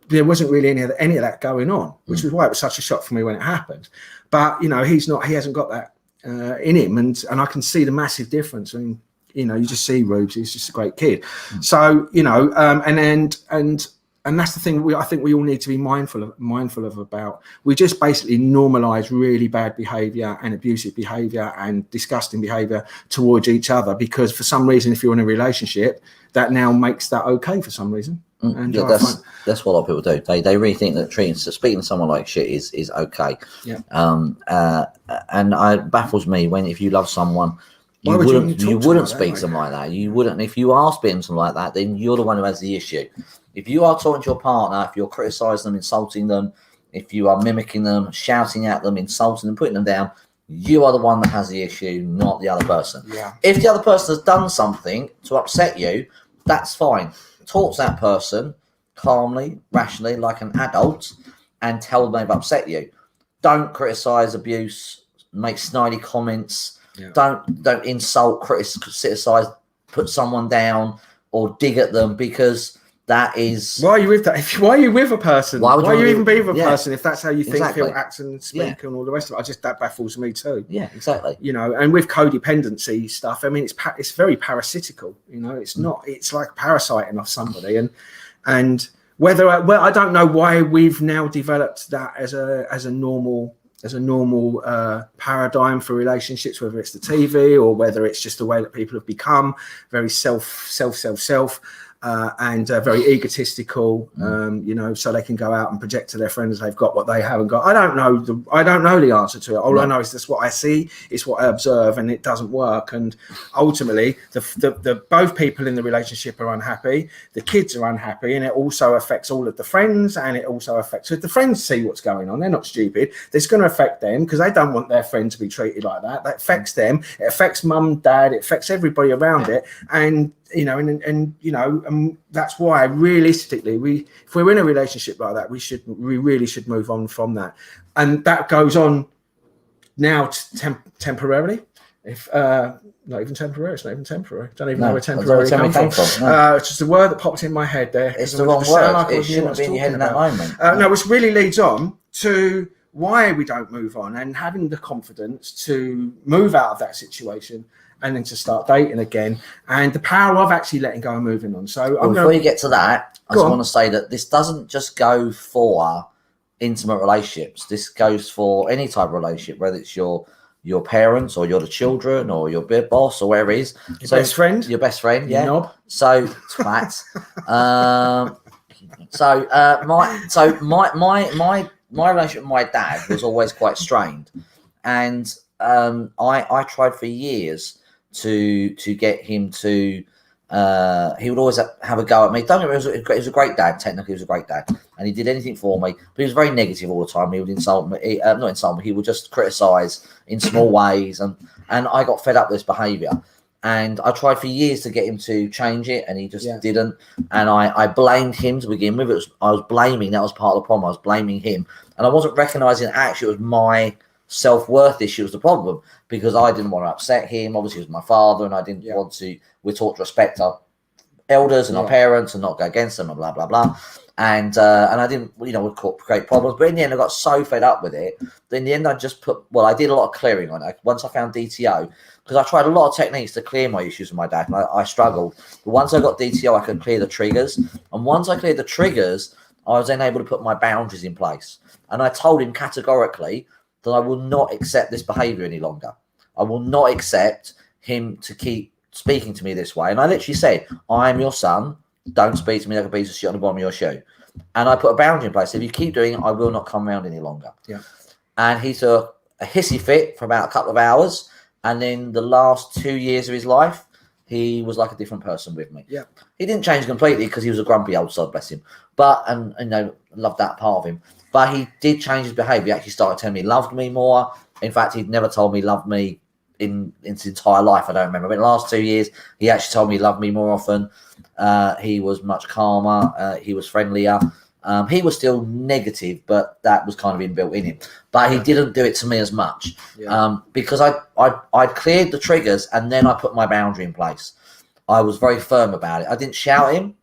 there wasn't really any of that going on, which was why it was such a shock for me when it happened. But he hasn't got that in him, and I can see the massive difference. I mean, you just see Rubes, he's just a great kid. So and And that's the thing I think we all need to be mindful of about. We just basically normalize really bad behavior and abusive behavior and disgusting behavior towards each other, because for some reason, if you're in a relationship, that now makes that okay for some reason. And yeah, that's what a lot of people do. They really think that speaking to someone like shit is okay. Yeah. And it baffles me if you love someone, you wouldn't speak to them like that. You wouldn't. If you are speaking to them like that, then you're the one who has the issue. If you are talking to your partner, if you're criticizing them, insulting them, if you are mimicking them, shouting at them, insulting them, putting them down, you are the one that has the issue, not the other person. Yeah. If the other person has done something to upset you, that's fine. Talk to that person calmly, rationally, like an adult, and tell them they've upset you. Don't criticize, abuse, make snidey comments. Yeah. Don't insult, criticize, put someone down, or dig at them, because that is... Why are you with that? Why are you with a person? Why are you even be with a person if that's how you think, feel, act, and speak, and all the rest of it? That baffles me too. Yeah, exactly. And with codependency stuff, I mean, it's very parasitical. It's not. It's like parasiting off somebody, and I don't know why we've now developed that as a normal paradigm for relationships, whether it's the TV or whether it's just the way that people have become very self, and very egotistical, so they can go out and project to their friends they've got what they haven't got. I don't know the answer to it. All I know is that's what I see, it's what I observe, and it doesn't work. And ultimately, the both people in the relationship are unhappy, the kids are unhappy, and it also affects all of the friends, and it also affects... So if the friends see what's going on, they're not stupid. It's going to affect them, because they don't want their friend to be treated like that. That affects them. It affects mum, dad. It affects everybody around it. And that's why realistically, if we're in a relationship like that, we really should move on from that. And that goes on now temporarily. If not even temporary, it's not even temporary. Don't even know where temporary comes from. It's just a word that popped in my head there. It's the wrong word. It shouldn't be in your head in that moment. No, which really leads on to why we don't move on, and having the confidence to move out of that situation, and then to start dating again, and the power of actually letting go and moving on. So before you get to that, I just want to say that this doesn't just go for intimate relationships. This goes for any type of relationship, whether it's your parents, or you're the children, or your boss, or wherever it is. Your best friend, yeah. Knob. So twat. My relationship with my dad was always quite strained, and I tried for years to get him to. He would always have a go at me. Don't get me wrong, he was a great dad. Technically, he was a great dad, and he did anything for me. But he was very negative all the time. He would insult me, not insult me. He would just criticise in small ways, and I got fed up with this behaviour. And I tried for years to get him to change it, and he just didn't. And I blamed him to begin with. I was blaming. That was part of the problem. I was blaming him, and I wasn't recognising actually it was my self-worth issue was the problem, because I didn't want to upset him. Obviously, he was my father, and I didn't want to. We're taught to respect our elders and our parents and not go against them, and blah blah blah. And I didn't, would create problems. But in the end, I got so fed up with it that in the end, I just I did a lot of clearing on it. Once I found DTO, because I tried a lot of techniques to clear my issues with my dad, and I struggled. But once I got DTO, I could clear the triggers. And once I cleared the triggers, I was then able to put my boundaries in place. And I told him categorically that I will not accept this behavior any longer. I will not accept him to keep speaking to me this way. And I literally said, I am your son. Don't speak to me like a piece of shit on the bottom of your shoe. And I put a boundary in place. If you keep doing it, I will not come around any longer. Yeah. And he took a hissy fit for about a couple of hours. And then the last 2 years of his life, he was like a different person with me. Yeah. He didn't change completely because he was a grumpy old sod, bless him. But, and loved that part of him. But he did change his behavior. He actually started telling me he loved me more. In fact, he'd never told me he loved me in his entire life. I don't remember. But in the last 2 years, he actually told me he loved me more often. He was much calmer. He was friendlier. He was still negative, but that was kind of inbuilt in him. But he didn't do it to me as much because I cleared the triggers, and then I put my boundary in place. I was very firm about it. I didn't shout him,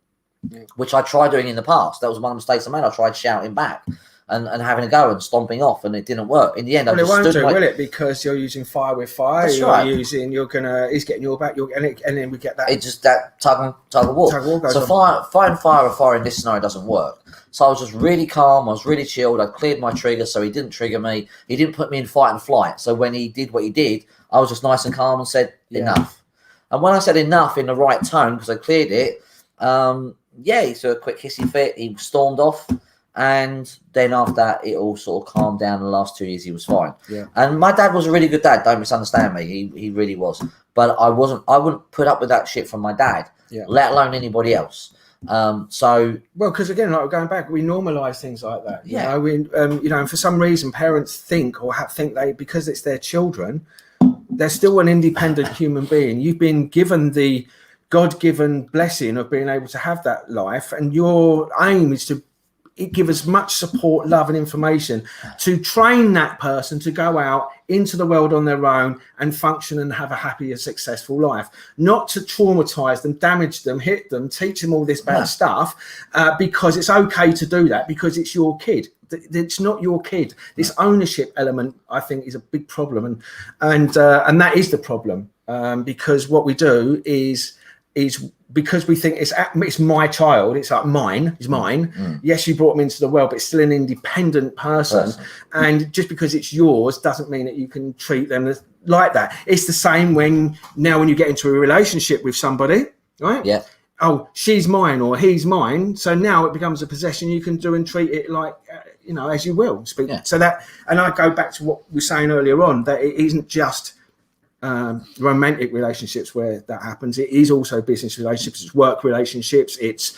which I tried doing in the past. That was one of the mistakes I made. I tried shouting back. and having a go and stomping off, and it didn't work. In the end, well, it won't do, will it? Because you're using fire with fire. That's right. He's getting your back. And then we get that. It's just that tug of war. So fire in this scenario doesn't work. So I was just really calm. I was really chilled. I cleared my trigger, so he didn't trigger me. He didn't put me in fight and flight. So when he did what he did, I was just nice and calm and said enough. And when I said enough in the right tone, because I cleared it, he threw a quick hissy fit. He stormed off. And then after that, it all sort of calmed down. The last 2 years, he was fine. Yeah. And my dad was a really good dad. Don't misunderstand me. He really was. But I wouldn't put up with that shit from my dad, let alone anybody else. Because again, like going back, we normalize things like that. You know, and for some reason, parents think because it's their children, they're still an independent human being. You've been given the God-given blessing of being able to have that life, and your aim is to give as much support, love, and information to train that person to go out into the world on their own and function and have a happy and successful life, not to traumatize them, damage them, hit them, teach them all this bad stuff, because it's okay to do that because it's your kid. It's not your kid. This ownership element, I think, is a big problem, and that is the problem, because what we do is because we think it's my child, it's like mine. Yes, you brought him into the world, but it's still an independent person. And just because it's yours doesn't mean that you can treat them like that. It's the same when you get into a relationship with somebody, right? Yeah. Oh, she's mine or he's mine. So now it becomes a possession you can do and treat it like, as you will. So that, and I go back to what we were saying earlier on, that it isn't just romantic relationships where that happens. It is also business relationships, it's work relationships, it's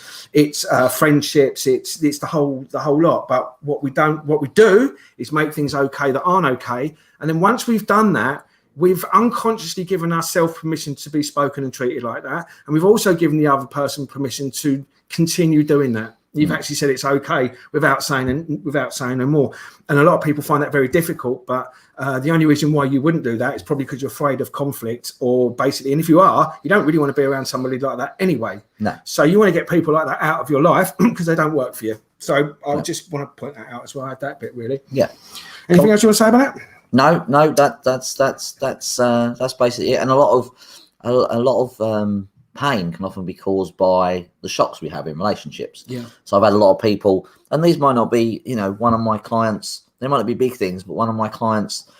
friendships, it's the whole lot. But what we do is make things okay that aren't okay, and then once we've done that, we've unconsciously given ourselves permission to be spoken and treated like that, and we've also given the other person permission to continue doing that. You've actually said it's okay without saying no more. And a lot of people find that very difficult, but the only reason why you wouldn't do that is probably because you're afraid of conflict, or basically, and if you are, you don't really want to be around somebody like that anyway. No. So you want to get people like that out of your life because they don't work for you. So I just want to point that out as well. I had that bit really. Yeah. Anything else you want to say about that? No, that's basically it. And a lot of pain can often be caused by the shocks we have in relationships. Yeah. So I've had a lot of people, and these might not be, one of my clients, they might not be big things, but one of my clients,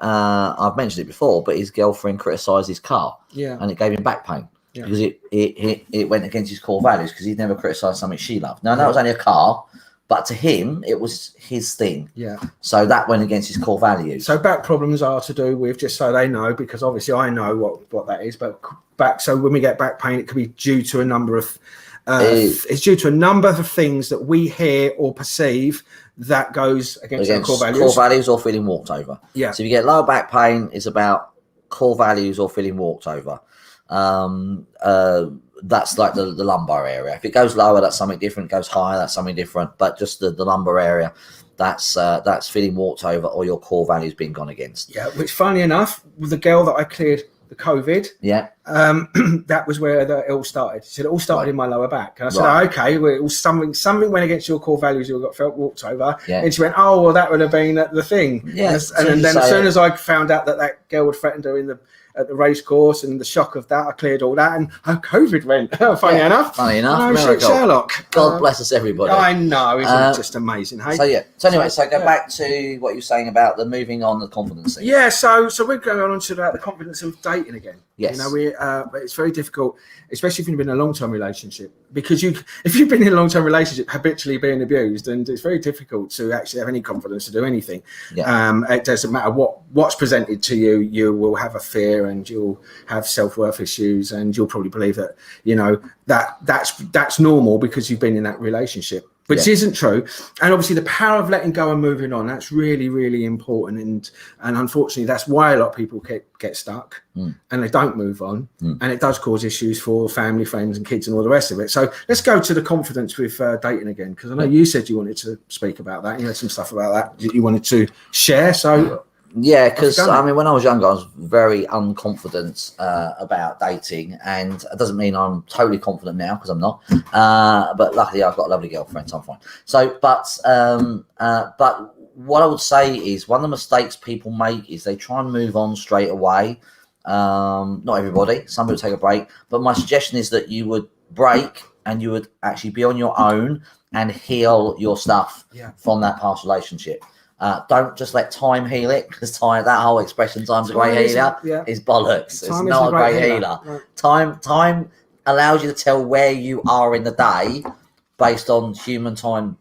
I've mentioned it before, but his girlfriend criticised his car. Yeah. And it gave him back pain because it went against his core values because he'd never criticised something she loved. Now, that was only a car, but to him, it was his thing. Yeah. So that went against his core values. So back problems are to do with, just so they know, because obviously I know what that is, but so when we get back pain, it could be due to a number of it's due to a number of things that we hear or perceive that goes against our core values. Core values or feeling walked over. Yeah. So if you get lower back pain, it's about core values or feeling walked over. That's like the lumbar area. If it goes lower, that's something different. It goes higher, that's something different. But just the lumbar area, that's feeling walked over or your core values being gone against. Yeah, which funny enough, with the girl that I cleared the COVID, that was where it all started. She said it all started in my lower back. And I said, okay, well, it was something went against your core values, you got felt walked over. Yeah. And she went, oh, well, that would have been the thing. Yeah. And then as soon as I found out that girl would threatened her at the race course, and the shock of that, I cleared all that, and COVID went. Funny enough. Sherlock. God bless us, everybody. I know, isn't it just amazing? Hey. So anyway, go back to what you were saying about the moving on, the confidence thing. Yeah. So we're going on to the confidence of dating again. Yes. It's very difficult, especially if you've been in a long-term relationship, because if you've been in a long-term relationship habitually being abused, and it's very difficult to actually have any confidence to do anything. Yeah. It doesn't matter what's presented to you. You will have a fear, and you'll have self-worth issues, and you'll probably believe that that's normal because you've been in that relationship, which isn't true. And obviously the power of letting go and moving on, that's really, really important. And unfortunately, that's why a lot of people get stuck and they don't move on. And it does cause issues for family, friends and kids and all the rest of it. So let's go to the confidence with dating again, because I know you said you wanted to speak about that. You had some stuff about that you wanted to share. So Yeah, because I mean, when I was younger, I was very unconfident about dating, and it doesn't mean I'm totally confident now because I'm not. But luckily, I've got a lovely girlfriend, so I'm fine. So, but what I would say is one of the mistakes people make is they try and move on straight away. Not everybody; some people take a break. But my suggestion is that you would break and you would actually be on your own and heal your stuff from that past relationship. Don't just let time heal it, because that whole expression, time's a great healer, is bollocks. It's not a great healer. Right. Time allows you to tell where you are in the day based on human time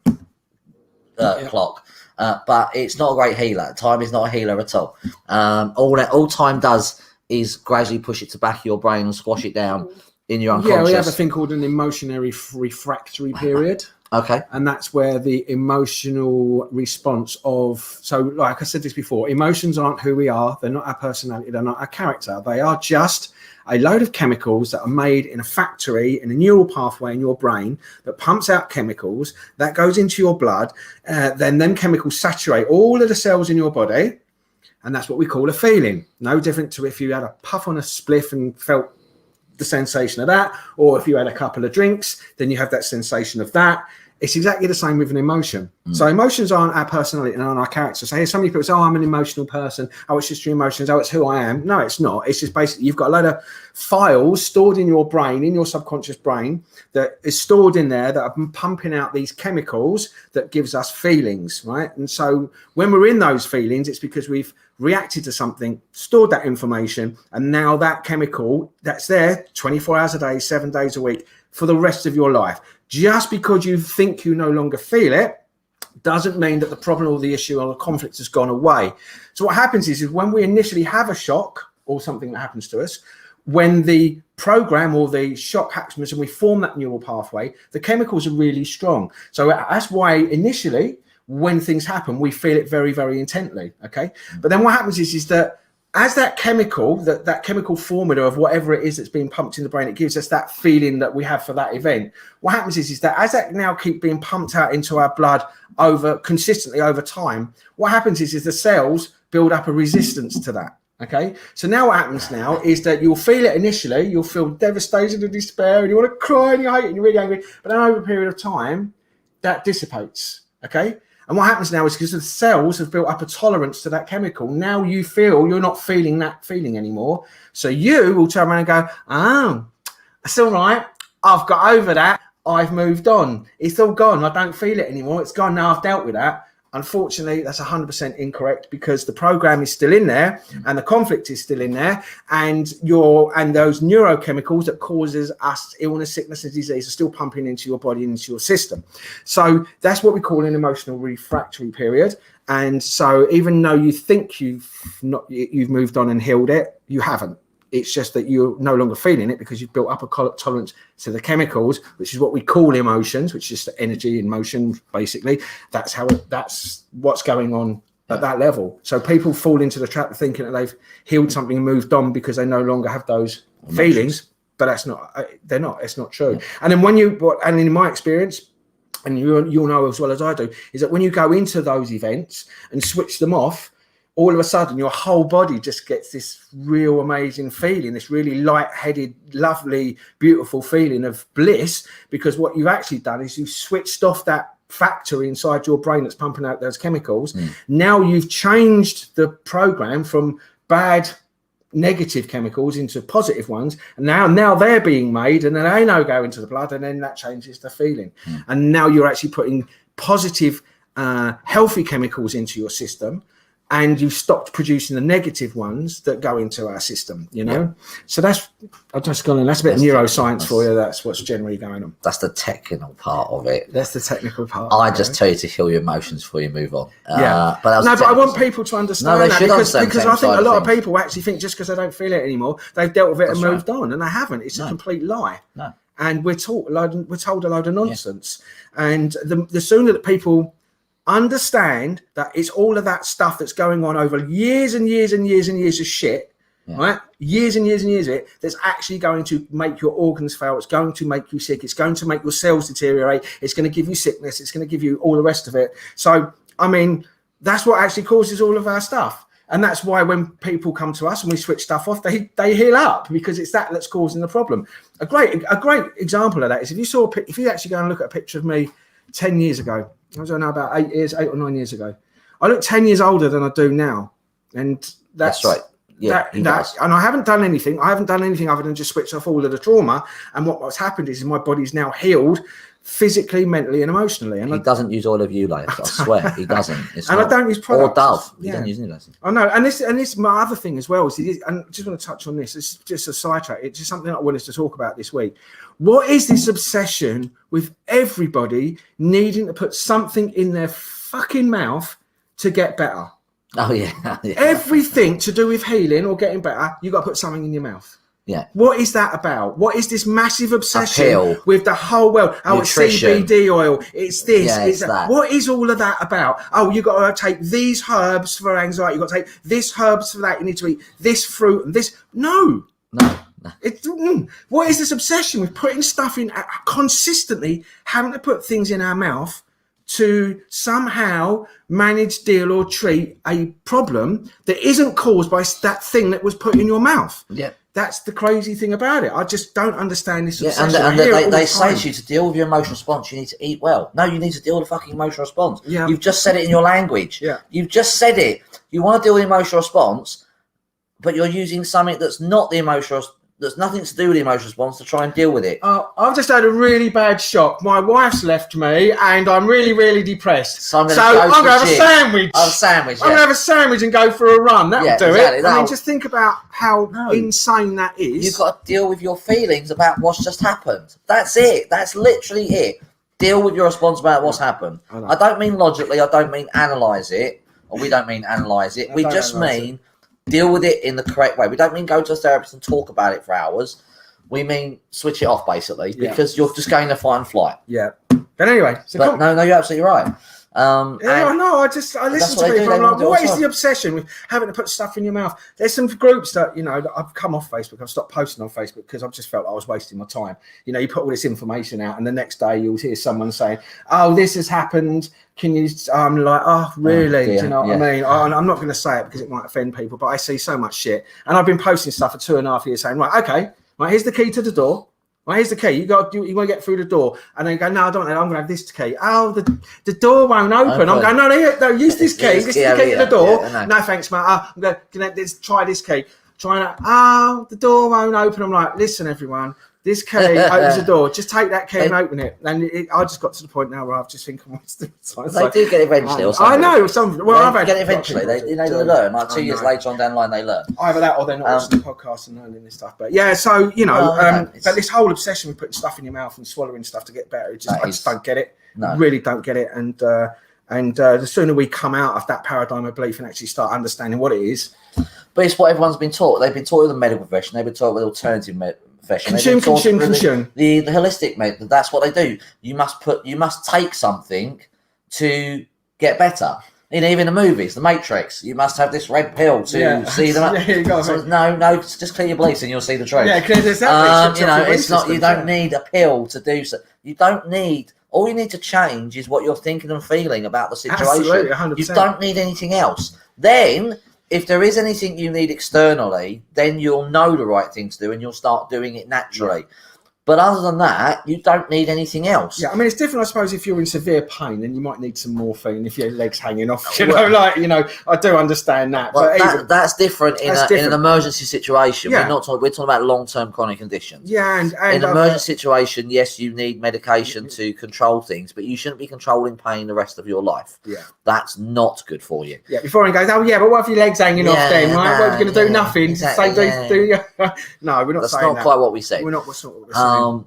clock. But it's not a great healer. Time is not a healer at all. All time does is gradually push it to the back of your brain and squash it down in your unconscious. Yeah, we have a thing called an emotionary refractory period. Okay. And that's where the emotional response so like I said this before, emotions aren't who we are. They're not our personality. They're not our character. They are just a load of chemicals that are made in a factory in a neural pathway in your brain that pumps out chemicals that goes into your blood. Then them chemicals saturate all of the cells in your body. And that's what we call a feeling. No different to if you had a puff on a spliff and felt the sensation of that, or if you had a couple of drinks, then you have that sensation of that. It's exactly the same with an emotion. So emotions aren't our personality and aren't our character. So so many people say, oh, I'm an emotional person. Oh, it's just your emotions. Oh, it's who I am. No, it's not. It's just basically you've got a load of files stored in your brain, in your subconscious brain, that is stored in there that are pumping out these chemicals that gives us feelings, right? And so when we're in those feelings, it's because we've reacted to something, stored that information, and now that chemical that's there 24 hours a day, 7 days a week for the rest of your life. Just because you think you no longer feel it doesn't mean that the problem or the issue or the conflict has gone away. So what happens is when we initially have a shock or something that happens to us, when the program or the shock happens and we form that neural pathway, the chemicals are really strong. So that's why initially when things happen, we feel it very, very intently. Okay. But then what happens is that as that chemical, that chemical formula of whatever it is that's being pumped in the brain, it gives us that feeling that we have for that event. What happens is that as that now keep being pumped out into our blood consistently over time, what happens is the cells build up a resistance to that. Okay, so now what happens now is that you'll feel it initially, you'll feel devastated and despair, and you want to cry and you hate it and you're really angry. But then over a period of time, that dissipates. Okay. And what happens now is because the cells have built up a tolerance to that chemical. Now you feel you're not feeling that feeling anymore. So you will turn around and go, oh, it's all right. I've got over that. I've moved on. It's all gone. I don't feel it anymore. It's gone now. I've dealt with that. Unfortunately, that's 100% incorrect because the program is still in there and the conflict is still in there, and those neurochemicals that causes us illness, sickness, and disease are still pumping into your body and into your system. So that's what we call an emotional refractory period. And so even though you think you've moved on and healed it, you haven't. It's just that you're no longer feeling it because you've built up a tolerance to the chemicals, which is what we call emotions, which is the energy in motion, basically. That's what's going on at that level. So people fall into the trap of thinking that they've healed something and moved on because they no longer have those feelings, but they're not. It's not true. And then and in my experience, and you'll know as well as I do, is that when you go into those events and switch them off, all of a sudden your whole body just gets this real amazing feeling, this really light-headed, lovely, beautiful feeling of bliss, because what you've actually done is you've switched off that factory inside your brain that's pumping out those chemicals. Now you've changed the program from bad negative chemicals into positive ones, and now they're being made and then they now go into the blood, and then that changes the feeling. And now you're actually putting positive healthy chemicals into your system, and you've stopped producing the negative ones that go into our system, So I've just gone, and that's a bit of neuroscience for you. That's what's generally going on. That's the technical part of it. That's the technical part. I just tell you to heal your emotions before you move on. But I want people to understand that because I think a lot of people actually think just because they don't feel it anymore, they've dealt with it and moved on, and they haven't. It's a complete lie. No. And we're told a load of nonsense. And the sooner that people understand that it's all of that stuff that's going on over years and years and years and years of shit, right? Years and years and years of it, that's actually going to make your organs fail. It's going to make you sick. It's going to make your cells deteriorate. It's going to give you sickness. It's going to give you all the rest of it. So, I mean, that's what actually causes all of our stuff. And that's why when people come to us and we switch stuff off, they heal up, because it's that's causing the problem. A great example of that is if you actually go and look at a picture of me 10 years ago, I don't know, about 8 or 9 years ago, I look 10 years older than I do now. And that's right. Yeah, and I haven't done anything. I haven't done anything other than just switch off all of the trauma. And what's happened is my body's now healed physically, mentally, and emotionally. And he doesn't use oil of Ulay. I swear he doesn't. I don't use products. Or Dove. He doesn't use any of those. I know. And this my other thing as well is, and I just want to touch on this. It's just a sidetrack. It's just something I wanted to talk about this week. What is this obsession with everybody needing to put something in their fucking mouth to get better? Oh yeah. Everything to do with healing or getting better, you got to put something in your mouth. Yeah. What is that about? What is this massive obsession with the whole world? Oh, nutrition. It's CBD oil. It's this. Yeah, it's that. What is all of that about? Oh, you got to take these herbs for anxiety. You got to take this herbs for that. You need to eat this fruit and this. No. What is this obsession with putting stuff in, consistently having to put things in our mouth to somehow manage, deal, or treat a problem that isn't caused by that thing that was put in your mouth? Yeah. That's the crazy thing about it. I just don't understand this obsession. And they say to you, to deal with your emotional response, you need to eat well. No, you need to deal with the fucking emotional response. Yeah. You've just said it in your language. Yeah. You've just said it. You want to deal with the emotional response, but you're using something that's not the emotional, that's nothing to do with the emotional response to try and deal with it. I've just had a really bad shock. My wife's left me, and I'm really, really depressed. So I'm going to have a sandwich. I'm going to have a sandwich and go for a run. That'll do it. I mean, just think about how insane that is. You've got to deal with your feelings about what's just happened. That's it. That's literally it. Deal with your response about what's happened. I don't mean logically. I don't mean analyse it. Or we don't mean analyse it. We just mean deal with it in the correct way. We don't mean go to a therapist and talk about it for hours. We mean switch it off, basically, because you're just going to fight and flight. Yeah. But anyway. No, you're absolutely right. I know. I listen to people. I'm like, what is the obsession with having to put stuff in your mouth? There's some groups that, that I've come off Facebook. I've stopped posting on Facebook because I've just felt I was wasting my time. You put all this information out, and the next day you'll hear someone saying, "Oh, this has happened. Can you?" I'm like, "Oh, really?" Do you know what I mean? I'm not going to say it because it might offend people, but I see so much shit, and I've been posting stuff for 2.5 years saying, "Right, okay, right, here's the key to the door. Well, here's the key. You want to get through the door." And then you go, "No, I don't want that. I'm going to have this key." "Oh, the door won't open." I'm going, no, use this key. This is the key to the door. No, thanks, mate. I'm going to try this key. Try that. "Oh, the door won't open." I'm like, "Listen, everyone. This key opens the door. Just take that key and open it." And I just got to the point now where I just think I'm wasting time. They do get it eventually. I know. Well, they get it eventually. They learn. Like 2 years later on down the line, they learn. Either that or they're not watching the podcast and learning this stuff. But yeah, so but this whole obsession with putting stuff in your mouth and swallowing stuff to get better, I just don't get it. No. Really don't get it. And the sooner we come out of that paradigm of belief and actually start understanding what it is. But it's what everyone's been taught. They've been taught with the medical profession. They've been taught with alternative profession. Consume. The holistic method. That's what they do. You must take something to get better. Even the movies, The Matrix, you must have this red pill to see them. No, just clear your beliefs and you'll see the truth. Yeah, clear this out. It's not. You don't need a pill to do so. You don't need. All you need to change is what you're thinking and feeling about the situation. Absolutely, 100%. You don't need anything else. Then, if there is anything you need externally, then you'll know the right thing to do and you'll start doing it naturally. But other than that, you don't need anything else. Yeah, I mean, it's different, I suppose, if you're in severe pain, then you might need some morphine if your leg's hanging off. I do understand that. Well, that's different in an emergency situation. Yeah. We're talking about long-term chronic conditions. Yeah, and in an emergency situation, yes, you need medication to control things, but you shouldn't be controlling pain the rest of your life. Yeah. That's not good for you. Yeah, before he goes, "Oh, yeah, but what if your leg's hanging off then, right? What are you going to do? Nothing. Exactly, No, we're not that's saying not that. quite what we said. We're not what we're saying.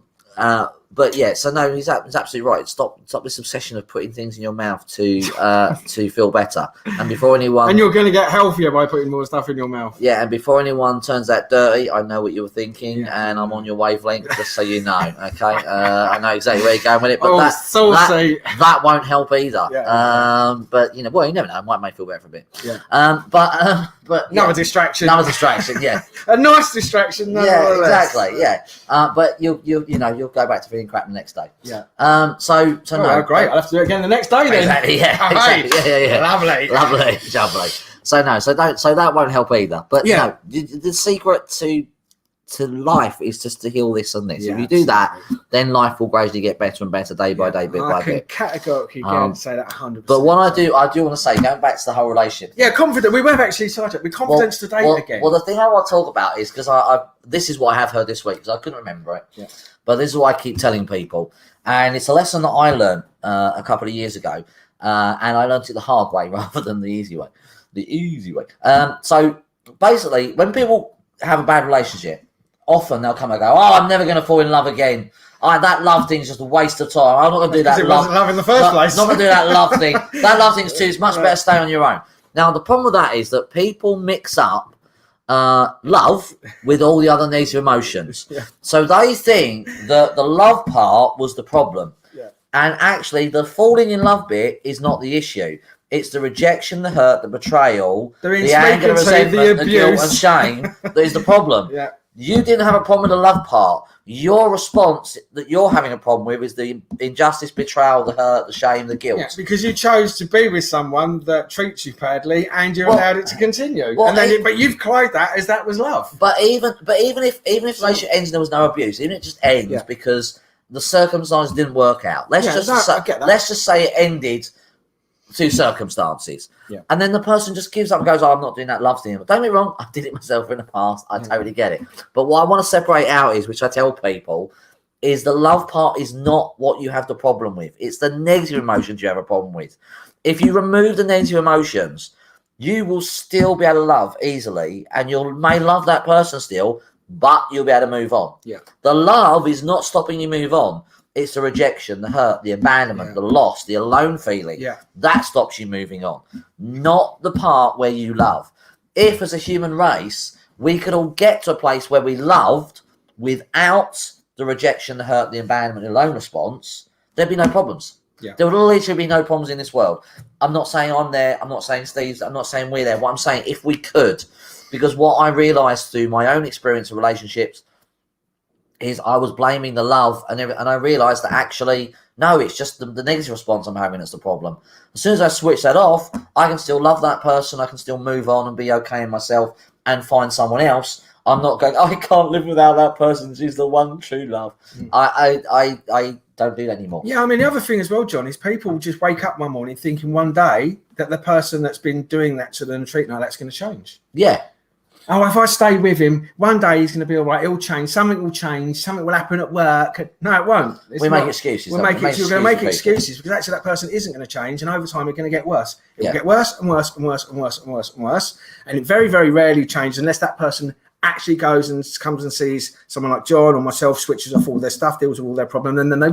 But yeah, so no, he's absolutely right. Stop this obsession of putting things in your mouth to feel better. And before anyone, and you're going to get healthier by putting more stuff in your mouth. Yeah, and before anyone turns that dirty, I know what you were thinking, and I'm on your wavelength, just so you know. Okay, I know exactly where you're going with it, but that won't help either. Yeah, but you never know. It might make you feel better for a bit. Yeah. But another distraction. Yeah. A nice distraction. Yeah, exactly. Yeah. But you'll go back to feeling crap the next day. Yeah. So no. Great. I'll have to do it again the next day then. Exactly. Yeah. Exactly. Yeah. Lovely. Lovely. So that won't help either. But no, the secret to life is just to heal this and this. If you do that, then life will gradually get better and better day by day, bit by bit. I can categorically say that 100%. But what I do want to say, going back to the whole relationship. Yeah, confident. We were actually started with confidence today again. Well, the thing I want to talk about is because this is what I have heard this week because I couldn't remember it. Yeah. But this is what I keep telling people, and it's a lesson that I learned a couple of years ago, and I learned it the hard way rather than the easy way. So basically, when people have a bad relationship, often they'll come and go, I'm never going to fall in love again. That love thing is just a waste of time. I'm not going to do that. It wasn't love in the first place. Not going to do that love thing. That love thing's too. It's much better stay on your own. Now, the problem with that is that people mix up love with all the other negative emotions. Yeah. So they think that the love part was the problem. Yeah. And actually, the falling in love bit is not the issue. It's the rejection, the hurt, the betrayal, the anger, the resentment, the guilt and shame that is the problem. Yeah. You didn't have a problem with the love part. Your response that you're having a problem with is the injustice, betrayal, the hurt, the shame, the guilt. Yeah, because you chose to be with someone that treats you badly, and you allowed it to continue. But you've claimed that as that was love. But even if the relationship ends and there was no abuse, even if it just ends because the circumstances didn't work out. Let's just say it ended through circumstances. Yeah. And then the person just gives up and goes, I'm not doing that love thing. But don't get me wrong, I did it myself in the past. I totally get it. But what I want to separate out is, which I tell people, is the love part is not what you have the problem with. It's the negative emotions you have a problem with. If you remove the negative emotions, you will still be able to love easily, and you may love that person still, but you'll be able to move on. Yeah. The love is not stopping you move on. It's the rejection, the hurt, the abandonment, the loss, the alone feeling. Yeah. That stops you moving on, not the part where you love. If, as a human race, we could all get to a place where we loved without the rejection, the hurt, the abandonment, the alone response, there'd be no problems. Yeah. There would literally be no problems in this world. I'm not saying I'm there. I'm not saying Steve's. I'm not saying we're there. What I'm saying, if we could, because what I realised through my own experience of relationships is I was blaming the love and I realised that actually, no, it's just the negative response I'm having that's the problem. As soon as I switch that off, I can still love that person. I can still move on and be okay in myself and find someone else. I'm not going, I can't live without that person. She's the one true love. I don't do that anymore. Yeah, I mean, the other thing as well, John, is people just wake up one morning thinking one day that the person that's been doing that to them and treating like that's going to change. Yeah. Oh, if I stay with him, one day he's going to be all right. He'll change. Something will change. Something will happen at work. No, it won't. We make excuses. We're going to make excuses because actually that person isn't going to change, and over time it's going to get worse. It will get worse and worse and worse and worse and worse and worse, and it very, very rarely changes unless that person actually goes and comes and sees someone like John or myself, switches off all their stuff, deals with all their problems, and then they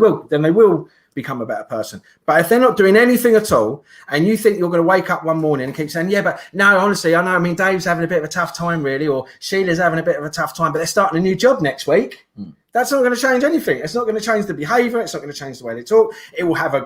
will become a better person. But if they're not doing anything at all, and you think you're going to wake up one morning and keep saying, yeah, but no, honestly, I know, I mean, Dave's having a bit of a tough time really, or Sheila's having a bit of a tough time, but they're starting a new job next week. That's not going to change anything. It's not going to change the behavior. It's not going to change the way they talk. It will have a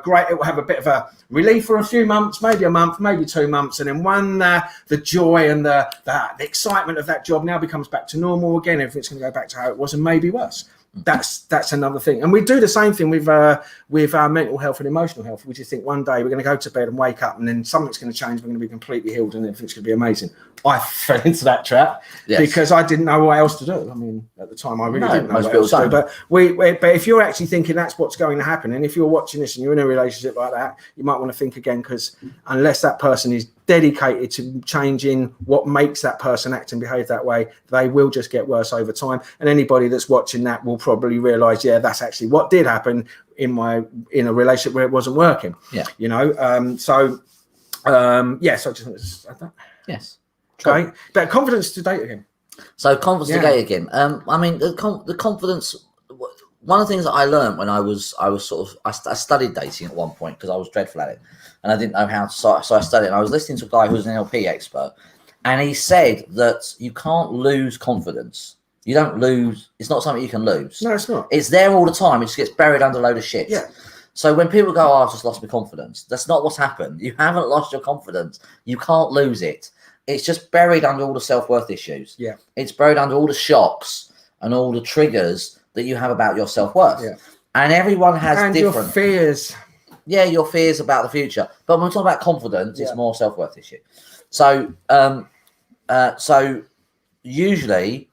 bit of a relief for a few months, maybe a month, maybe 2 months. And then when the joy and the excitement of that job now becomes back to normal again, if it's going to go back to how it was and maybe worse. That's another thing. And we do the same thing with our mental health and emotional health. We just think one day we're going to go to bed and wake up and then something's going to change. We're going to be completely healed and everything's going to be amazing. I fell into that trap because I didn't know what else to do. I mean, at the time I really didn't know what else to do. But if you're actually thinking that's what's going to happen, and if you're watching this and you're in a relationship like that, you might want to think again, because unless that person is dedicated to changing what makes that person act and behave that way, they will just get worse over time. And anybody that's watching that will probably realize, that's actually what did happen in a relationship where it wasn't working. So I just wanted to say that. Yes. Okay. But confidence to date again. So confidence to date again. I mean, the confidence. One of the things that I learned when I studied dating at one point because I was dreadful at it and I didn't know how to. So I studied. And I was listening to a guy who was an NLP expert, and he said that you can't lose confidence. You don't lose. It's not something you can lose. No, it's not. It's there all the time. It just gets buried under a load of shit. Yeah. So when people go, I've just lost my confidence, that's not what's happened. You haven't lost your confidence. You can't lose it. It's just buried under all the self-worth issues. Yeah. It's buried under all the shocks and all the triggers that you have about your self-worth. Yeah. And everyone has different your fears. Yeah, your fears about the future. But when we talk about confidence, it's more self-worth issue. So usually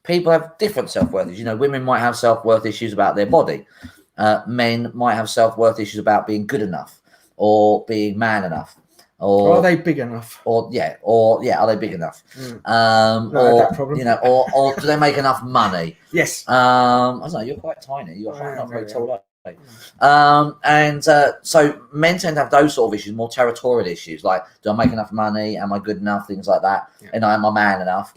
people have different self-worth issues. Women might have self-worth issues about their body. Men might have self-worth issues about being good enough or being man enough. Or are they big enough? Are they big enough? Or do they make enough money? Yes. I don't know. You're quite tiny. You're not very tall. So men tend to have those sort of issues, more territorial issues, like do I make enough money? Am I good enough? Things like that. Yeah. And am I man enough?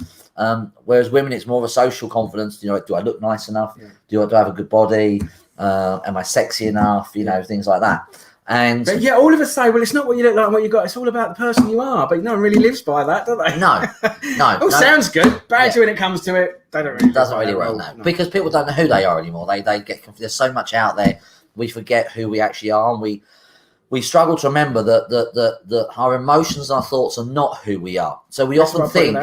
Whereas women, it's more of a social confidence. Do I look nice enough? Yeah. Do I have a good body? Am I sexy enough? Things like that. But all of us say, well, it's not what you look like and what you got. It's all about the person you are. But no one really lives by that, do they? No. Sounds good. Bad when it comes to it. They don't really. Doesn't really work now because people don't know who they are anymore. They get confused. There's so much out there. We forget who we actually are, and we struggle to remember that our emotions and our thoughts are not who we are. So we often think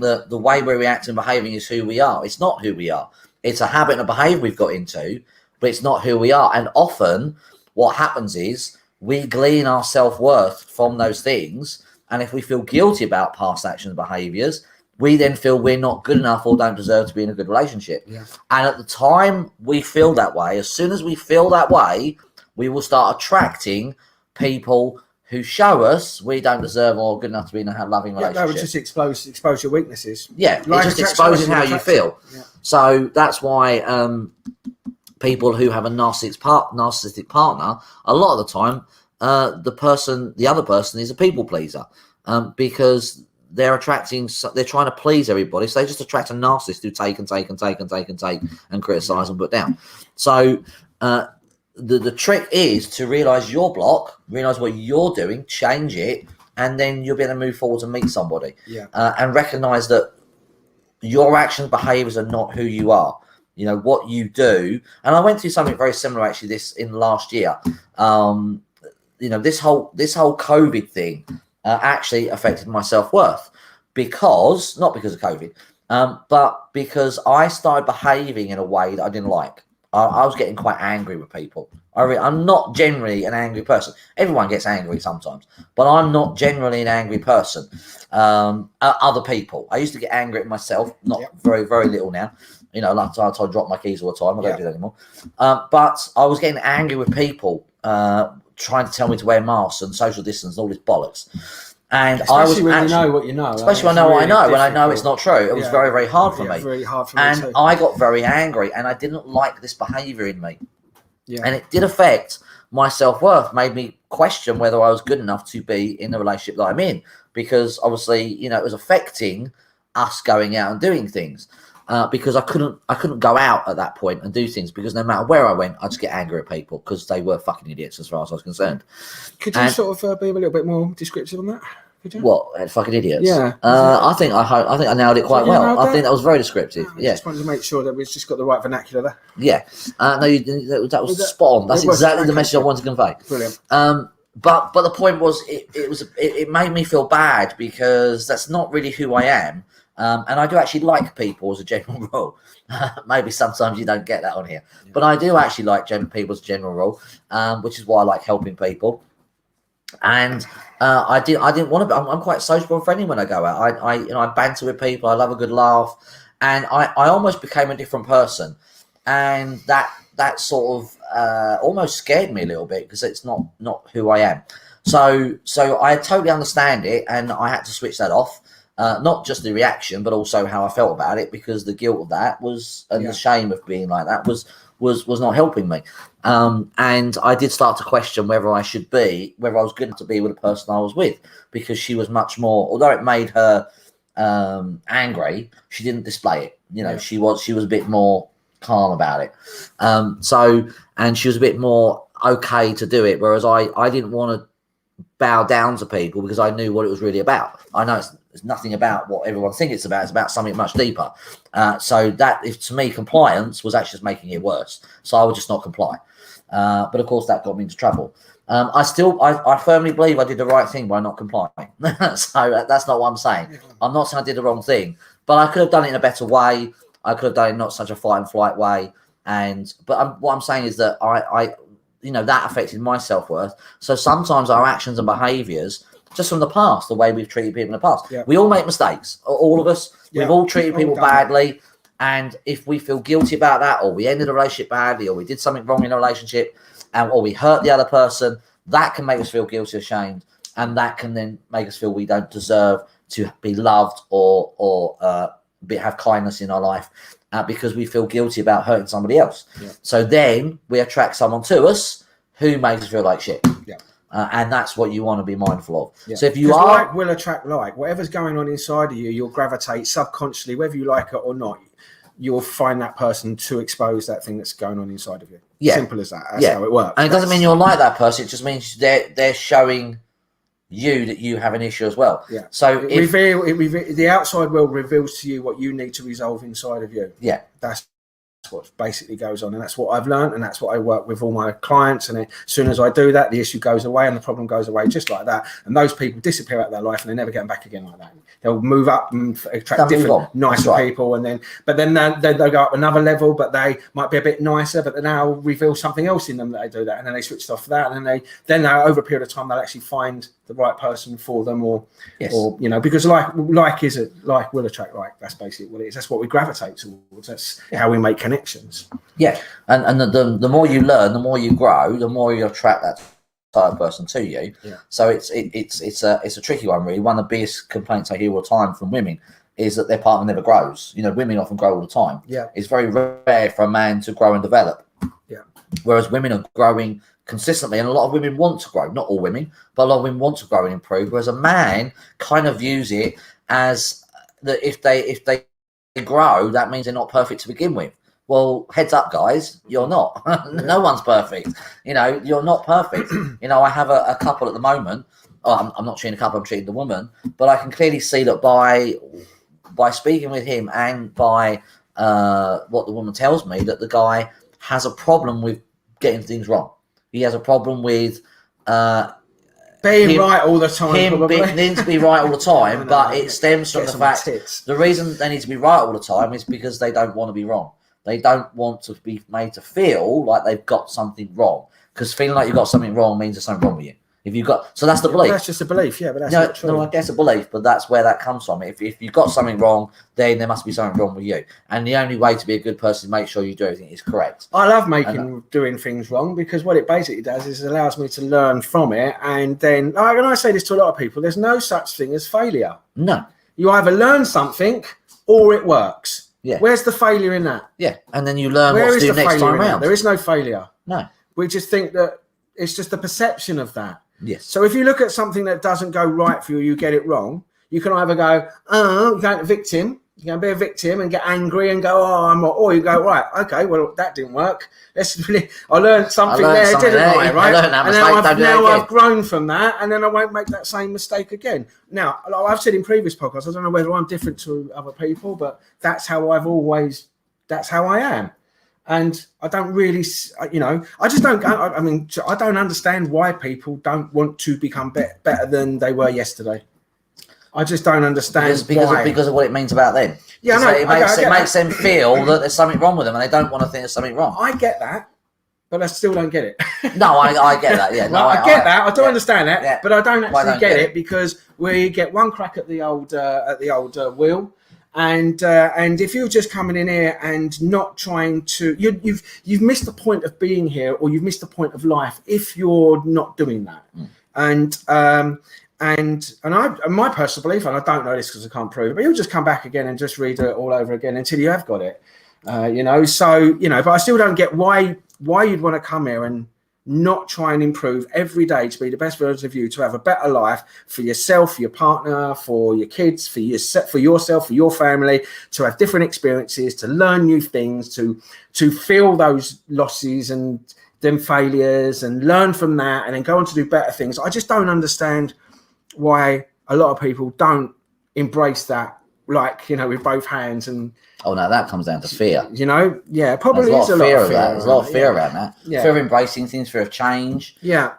that the way we're reacting and behaving is who we are. It's not who we are. It's a habit and a behavior we've got into, but it's not who we are. And often what happens is we glean our self-worth from those things. And if we feel guilty about past actions and behaviors, we then feel we're not good enough or don't deserve to be in a good relationship. Yeah. And at the time we feel that way, as soon as we feel that way, we will start attracting people who show us we don't deserve or good enough to be in a loving relationship. No, it just expose your weaknesses. Yeah, it just exposes how you feel. Yeah. So that's why people who have a narcissistic partner, a lot of the time, the other person is a people pleaser, because they're trying to please everybody. So they just attract a narcissist who take and criticize and put down. So the trick is to realize your block, realize what you're doing, change it, and then you'll be able to move forward and meet somebody. Yeah. And recognize that your actions, behaviors are not who you are. What you do. And I went through something very similar actually this in last year. This whole COVID thing actually affected my self-worth not because of COVID, but because I started behaving in a way that I didn't like. I was getting quite angry with people. I'm not generally an angry person. Everyone gets angry sometimes, but I'm not generally an angry person. Other people. I used to get angry at myself, not very, very little now. Like I drop my keys all the time. I don't do that anymore. But I was getting angry with people trying to tell me to wear masks and social distance and all this bollocks. And especially when you know what you know. Especially when I know what I know, when I know it's not true. It was very, very hard for me. Very hard for me and too. I got very angry, and I didn't like this behaviour in me. Yeah. And it did affect my self-worth, made me question whether I was good enough to be in the relationship that I'm in. Because obviously, it was affecting us going out and doing things. Because I couldn't go out at that point and do things, because no matter where I went, I'd just get angry at people because they were fucking idiots as far as I was concerned. Could you sort of be a little bit more descriptive on that? Could you? What, fucking idiots? Yeah. I think I nailed it quite well. I think that was very descriptive. I just wanted to make sure that we've just got the right vernacular there. Yeah. No, that was spot on. That's exactly the message I wanted to convey. Brilliant. But the point was, it made me feel bad because that's not really who I am. And I do actually like people as a general rule. Maybe sometimes you don't get that on here, but I do actually like people as a general rule, which is why I like helping people. And I didn't want to. I'm quite sociable and friendly when I go out. I banter with people. I love a good laugh, and I almost became a different person, and that sort of almost scared me a little bit because it's not who I am. So I totally understand it, and I had to switch that off. Not just the reaction, but also how I felt about it, because the guilt of that the shame of being like that was not helping me. And I did start to question whether I was good enough to be with the person I was with, because she was much more, although it made her angry, she didn't display it. She was a bit more calm about it. And she was a bit more okay to do it, whereas I didn't want to bow down to people because I knew what it was really about. I know it's nothing about what everyone thinks it's about. It's about something much deeper. So that, to me, compliance was actually just making it worse. So I would just not comply. But of course, that got me into trouble. I firmly believe I did the right thing by not complying. So that's not what I'm saying. I'm not saying I did the wrong thing, but I could have done it in a better way. I could have done it in not such a fight and flight way. What I'm saying is that that affected my self-worth. So sometimes our actions and behaviors just from the past, the way we've treated people in the past. Yeah. We all make mistakes, all of us. Yeah. We've all treated people badly. And if we feel guilty about that, or we ended a relationship badly, or we did something wrong in a relationship, or we hurt the other person, that can make us feel guilty or ashamed. And that can then make us feel we don't deserve to be loved or have kindness in our life because we feel guilty about hurting somebody else. Yeah. So then we attract someone to us who makes us feel like shit. Yeah. And that's what you want to be mindful of. Yeah. So if you are... like will attract like. Whatever's going on inside of you, you'll gravitate subconsciously, whether you like it or not. You'll find that person to expose that thing that's going on inside of you. Yeah. Simple as that. That's how it works. And it doesn't mean you're like that person. It just means they're showing you that you have an issue as well. Yeah. So the outside world reveals to you what you need to resolve inside of you. Yeah. That's what basically goes on, and that's what I've learned, and that's what I work with all my clients. And as soon as I do that, the issue goes away and the problem goes away just like that. And those people disappear out of their life and they never get them back again like that. They'll move up and attract different, nicer people, and then they'll go up another level, but they might be a bit nicer, but then they'll reveal something else in them that they do that, and then they switch off that, and then they over a period of time they'll actually find the right person for them, or because like will attract like. That's basically what it is. That's what we gravitate towards. That's how we make connections. Yeah, and the more you learn, the more you grow, the more you attract that type of person to you. Yeah. So it's a tricky one, really. One of the biggest complaints I hear all the time from women is that their partner never grows. Women often grow all the time. Yeah. It's very rare for a man to grow and develop. Yeah. Whereas women are growing consistently, and a lot of women want to grow. Not all women, but a lot of women want to grow and improve. Whereas a man kind of views it as that if they grow, that means they're not perfect to begin with. Well, heads up, guys, you're not. No one's perfect. You're not perfect. I have a couple at the moment. Oh, I'm not treating a couple, I'm treating the woman. But I can clearly see that by speaking with him and by what the woman tells me, that the guy has a problem with getting things wrong. He has a problem with being right all the time. Needing to be right all the time, but it stems from the fact the reason they need to be right all the time is because they don't want to be wrong. They don't want to be made to feel like they've got something wrong, because feeling like you've got something wrong means there's something wrong with you. So that's the belief. That's just a belief, but that's not true. No, I guess a belief, but that's where that comes from. If you've got something wrong, then there must be something wrong with you. And the only way to be a good person is make sure you do everything is correct. I love doing things wrong, because what it basically does is it allows me to learn from it. And then, and I say this to a lot of people, there's no such thing as failure. No. You either learn something or it works. Yeah. Where's the failure in that? Yeah. And then you learn what to do next time around. There is no failure. No. We just think that it's just the perception of that. Yes. So if you look at something that doesn't go right for you, you get it wrong, you can either go, you're going to victim, you're going to be a victim and get angry and go, or you go, right, okay, well, that didn't work. I learned something there, didn't I? Right? I learned that and now I've grown from that, and then I won't make that same mistake again. Now, like I've said in previous podcasts, I don't know whether I'm different to other people, but that's how I am. And I don't really, I don't understand why people don't want to become better than they were yesterday. I just don't understand because of what it means about them. Yeah, so it makes them feel that there's something wrong with them, and they don't want to think there's something wrong. I get that, but I still don't get it. No, I get that. Yeah, I get that. I do understand that, but I don't actually get it, because we get one crack at the old wheel. And if you're just coming in here and not trying to, you've missed the point of being here, or you've missed the point of life if you're not doing that. And my personal belief, and I don't know this because I can't prove it, but you'll just come back again and just read it all over again until you have got it. But I still don't get why you'd want to come here and not try and improve every day to be the best version of you, to have a better life for yourself, for your partner, for your kids, for yourself, for your family, to have different experiences, to learn new things, to feel those losses and them failures and learn from that, and then go on to do better things. I just don't understand why a lot of people don't embrace that, with both hands. And oh no, that comes down to fear. Probably there's a lot of fear of that. There's a lot of fear around that. Yeah. Fear of embracing things, fear of change. Yeah.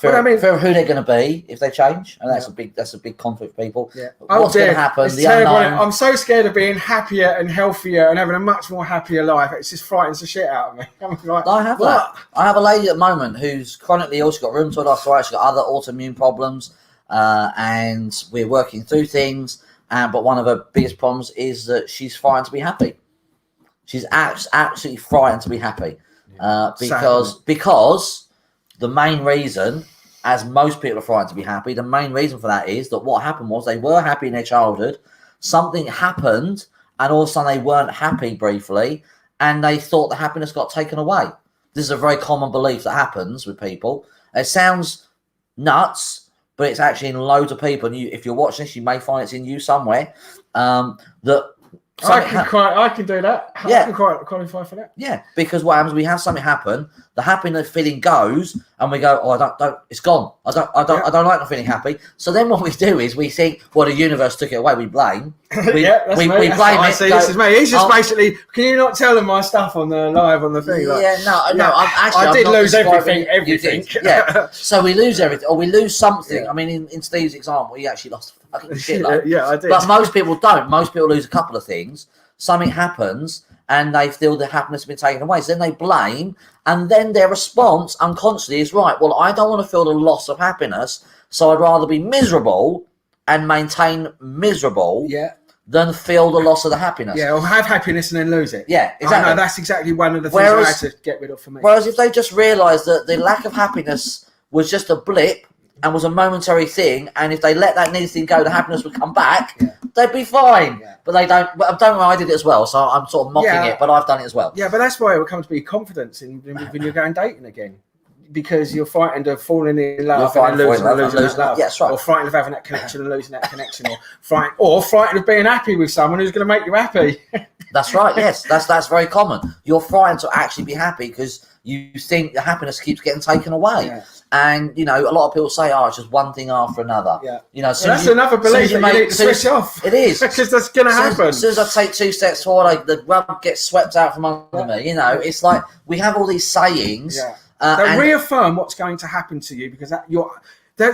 Fear of who they're going to be if they change, and that's a big conflict for people. Yeah. What's going to happen? The unknown. I'm so scared of being happier and healthier and having a much more happier life. It just frightens the shit out of me. I'm like, I have that. I have a lady at the moment who's chronically ill. She's got rheumatoid arthritis. She's got other autoimmune problems. and we're working through things. But one of her biggest problems is that she's frightened to be happy. She's absolutely frightened to be happy because the main reason, as most people are frightened to be happy, the main reason for that is that what happened was they were happy in their childhood. Something happened, and all of a sudden they weren't happy briefly, and they thought the happiness got taken away. This is a very common belief that happens with people. It sounds nuts, but it's actually in loads of people. And if you're watching this, you may find it's in you somewhere. That I can do that. Yeah. I can qualify for that. Yeah, because what happens? We have something happen. The happiness feeling goes, and we go, "Oh, I don't. It's gone. I don't like not feeling happy." So then, what we do is we think, "Well, the universe took it away." We blame. We blame it. See, this is me. He's just basically. Can you not tell them my stuff on the live on the thing? Like, no. I did lose everything. Yeah. So we lose everything, or we lose something. Yeah. I mean, in Steve's example, he actually lost fucking shit. Yeah, I did. But most people don't. Most people lose a couple of things. Something happens, and they feel the happiness has been taken away. So then they blame, and then their response unconsciously is, right, well, I don't want to feel the loss of happiness, so I'd rather be miserable and maintain miserable than feel the loss of the happiness. Yeah, or have happiness and then lose it. Yeah, exactly. I know, that's exactly one of the things I had to get rid of for me. Whereas if they just realised that the lack of happiness was just a blip and was a momentary thing, and if they let that needy thing go, the happiness would come back, they'd be fine. Yeah. But they don't. But don't worry, I did it as well, so I'm sort of mocking it, but I've done it as well. Yeah, but that's why it would come to be confidence when you're going dating again. Because you're frightened of falling in love and losing love. Yes, right. Or frightened of having that connection and losing that connection. Or frightened of being happy with someone who's going to make you happy. That's right, yes. That's very common. You're frightened to actually be happy because you think the happiness keeps getting taken away. Yeah. And, a lot of people say, it's just one thing after another. Yeah. That's another belief that you need to switch off. It is. Because that's going to happen. As soon as I take 2 steps forward, the rug gets swept out from under me. It's like we have all these sayings. Yeah. That reaffirm what's going to happen to you, because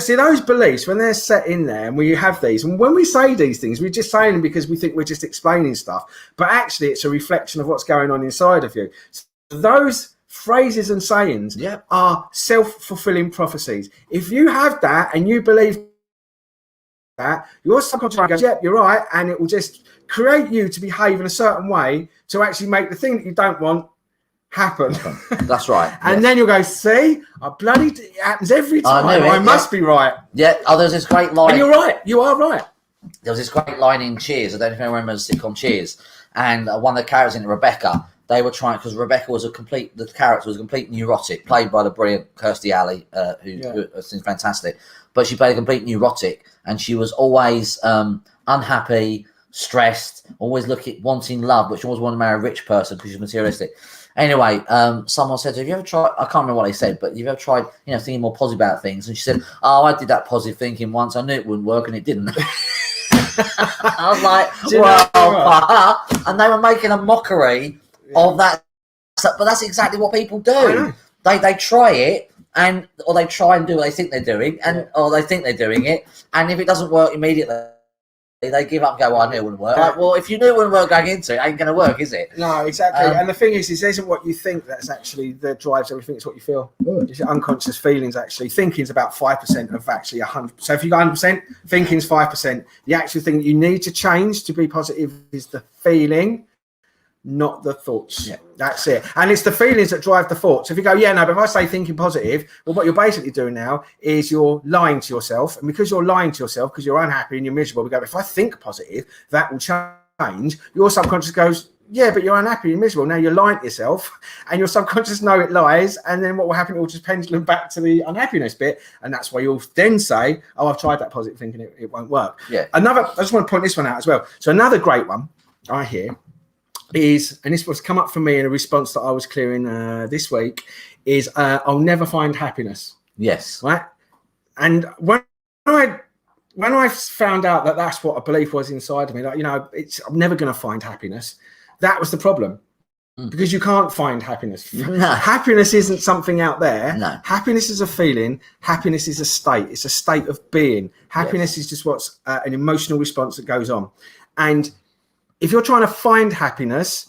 see, those beliefs, when they're set in there and we have these, and when we say these things, we're just saying them because we think we're just explaining stuff, but actually it's a reflection of what's going on inside of you. So those phrases and sayings are self-fulfilling prophecies. If you have that and you believe that, your subconscious mind goes, yep, you're right, and it will just create you to behave in a certain way to actually make the thing that you don't want happen. That's right. And then you'll go, see, it happens every time. I must be right. Yeah. There's this great line. And you're right. You are right. There was this great line in Cheers. I don't know if anyone remembers the sitcom Cheers. And one of the characters in it, Rebecca, they were trying, because Rebecca was the character was a complete neurotic, played by the brilliant Kirstie Alley, who seems fantastic. But she played a complete neurotic, and she was always unhappy, stressed, always wanting love, but she always wanted to marry a rich person because she's materialistic. Anyway, someone said, have you ever tried, I can't remember what they said, but have you ever tried, thinking more positive about things? And she said, I did that positive thinking once. I knew it wouldn't work, and it didn't. I was like, and they were making a mockery of that. But that's exactly what people do. They try it, or they try and do what they think they're doing, or they think they're doing it. And if it doesn't work immediately, they give up and go, I knew it wouldn't work. Like, well, if you knew it wouldn't work going into it, it ain't going to work, is it? No, exactly. And the thing is it isn't what you think that's actually that drives everything. It's what you feel. It's your unconscious feelings, actually. Thinking's about 5% of actually 100%. So if you got 100%, thinking's 5%. The actual thing that you need to change to be positive is the feeling, not the thoughts. Yeah. That's it. And it's the feelings that drive the thoughts. If you go, but if I say thinking positive, well, what you're basically doing now is you're lying to yourself. And because you're lying to yourself, because you're unhappy and you're miserable, we go, if I think positive, that will change. Your subconscious goes, but you're unhappy and miserable. Now you're lying to yourself, and your subconscious know it lies. And then what will happen? It will just pendulum back to the unhappiness bit. And that's why you'll then say, I've tried that positive thinking, it won't work. Yeah. I just want to point this one out as well. So another great one I hear is, and this was come up for me in a response that I was clearing this week, is I'll never find happiness. Yes. Right. And when I found out that that's what a belief was inside of me, like, I'm never going to find happiness. That was the problem. Because you can't find happiness. No. Happiness isn't something out there. No. Happiness is a feeling. Happiness is a state. It's a state of being. Happiness is just what's an emotional response that goes on. And if you're trying to find happiness,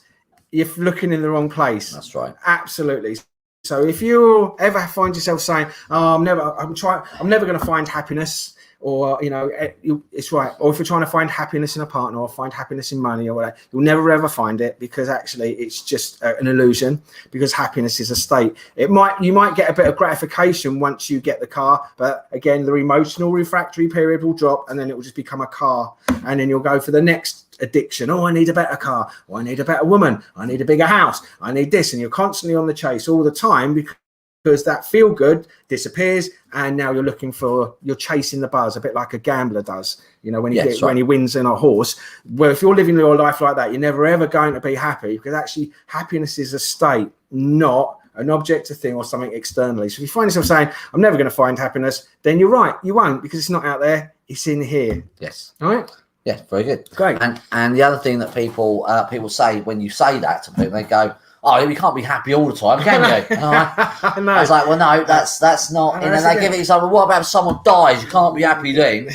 you're looking in the wrong place. That's right. Absolutely. So if you ever find yourself saying, "Oh, I'm never going to find happiness," or it's right. Or if you're trying to find happiness in a partner or find happiness in money or whatever, you'll never ever find it, because actually it's just an illusion, because happiness is a state. You might get a bit of gratification once you get the car, but again, the emotional refractory period will drop, and then it will just become a car, and then you'll go for the next addiction. Oh, I need a better car. Oh, I need a better woman. I need a bigger house. I need this. And you're constantly on the chase all the time, because that feel good disappears, and now you're chasing the buzz, a bit like a gambler does, when he wins in a horse. Well, if you're living your life like that, you're never ever going to be happy, because actually happiness is a state, not an objective thing or something externally. So if you find yourself saying, I'm never going to find happiness, then you're right, you won't, because it's not out there, it's in here. Yes. All right. Yeah, very good. Great. And the other thing that people say when you say that to people, they go, oh, you can't be happy all the time, can you? I was like, well, no, that's not. And then they give it example. What about if someone dies? You can't be happy then.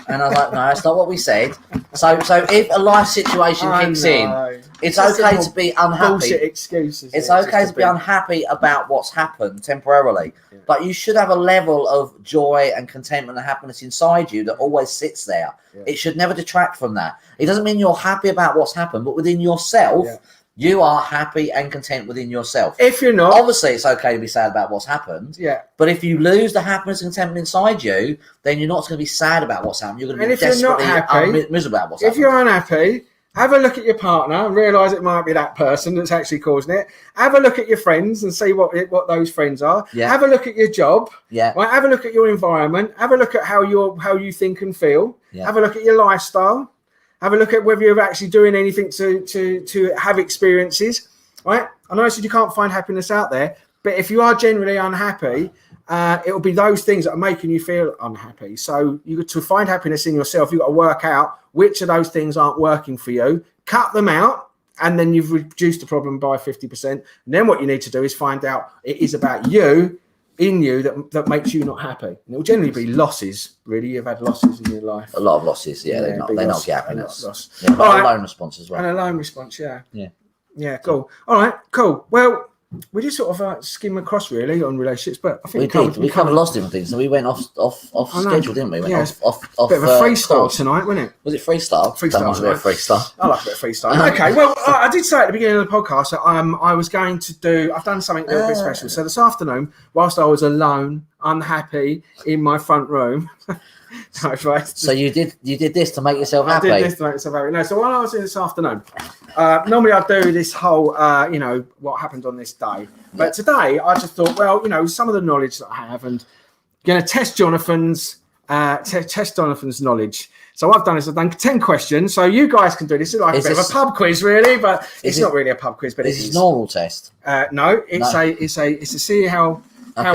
And I was like, no, that's not what we said. So if a life situation kicks in, it's okay to be unhappy. Bullshit excuses. It's okay to be unhappy about what's happened temporarily, but you should have a level of joy and contentment and happiness inside you that always sits there. Yeah. It should never detract from that. It doesn't mean you're happy about what's happened, but within yourself, you are happy and content within yourself. If you're not, obviously it's okay to be sad about what's happened. Yeah. But if you lose the happiness and contentment inside you, then you're not going to be sad about what's happened. You're going to be desperately miserable about what's happened. If you're unhappy, have a look at your partner and realise it might be that person that's actually causing it. Have a look at your friends and see what those friends are. Yeah. Have a look at your job. Yeah. Right? Have a look at your environment. Have a look at how you think and feel. Yeah. Have a look at your lifestyle. Have a look at whether you're actually doing anything to have experiences. Right? I know I said you can't find happiness out there, but if you are genuinely unhappy, it will be those things that are making you feel unhappy. So to find happiness in yourself, you've got to work out which of those things aren't working for you, cut them out, and then you've reduced the problem by 50%. And then what you need to do is find out it is about you, in you, that makes you not happy. And it will generally be losses, really. You've had losses in your life. A lot of losses, yeah. They not get happiness. Yeah, a loan response as well. And a loan response, yeah. Yeah. Yeah, cool. All right, cool. Well, we just sort of skim across really on relationships, but I think we covered lots of different things. So we went off schedule, didn't we? Off bit of a freestyle tonight, wasn't it? Was it freestyle? Freestyle. A bit of freestyle. I like a bit of freestyle. Okay, well, I did say at the beginning of the podcast that I was going to do. I've done something a little bit special. So this afternoon, whilst I was alone, unhappy in my front room. So you did this to make yourself happy? I did this to make myself happy. No, so while I was in this afternoon, normally I do this whole, what happened on this day. But today I just thought, well, some of the knowledge that I have, and going to test Jonathan's knowledge. So I've done 10 questions. So you guys can do this. It's like a bit of a pub quiz, really, but it's not really a pub quiz. But it's a normal test. No, it's to see how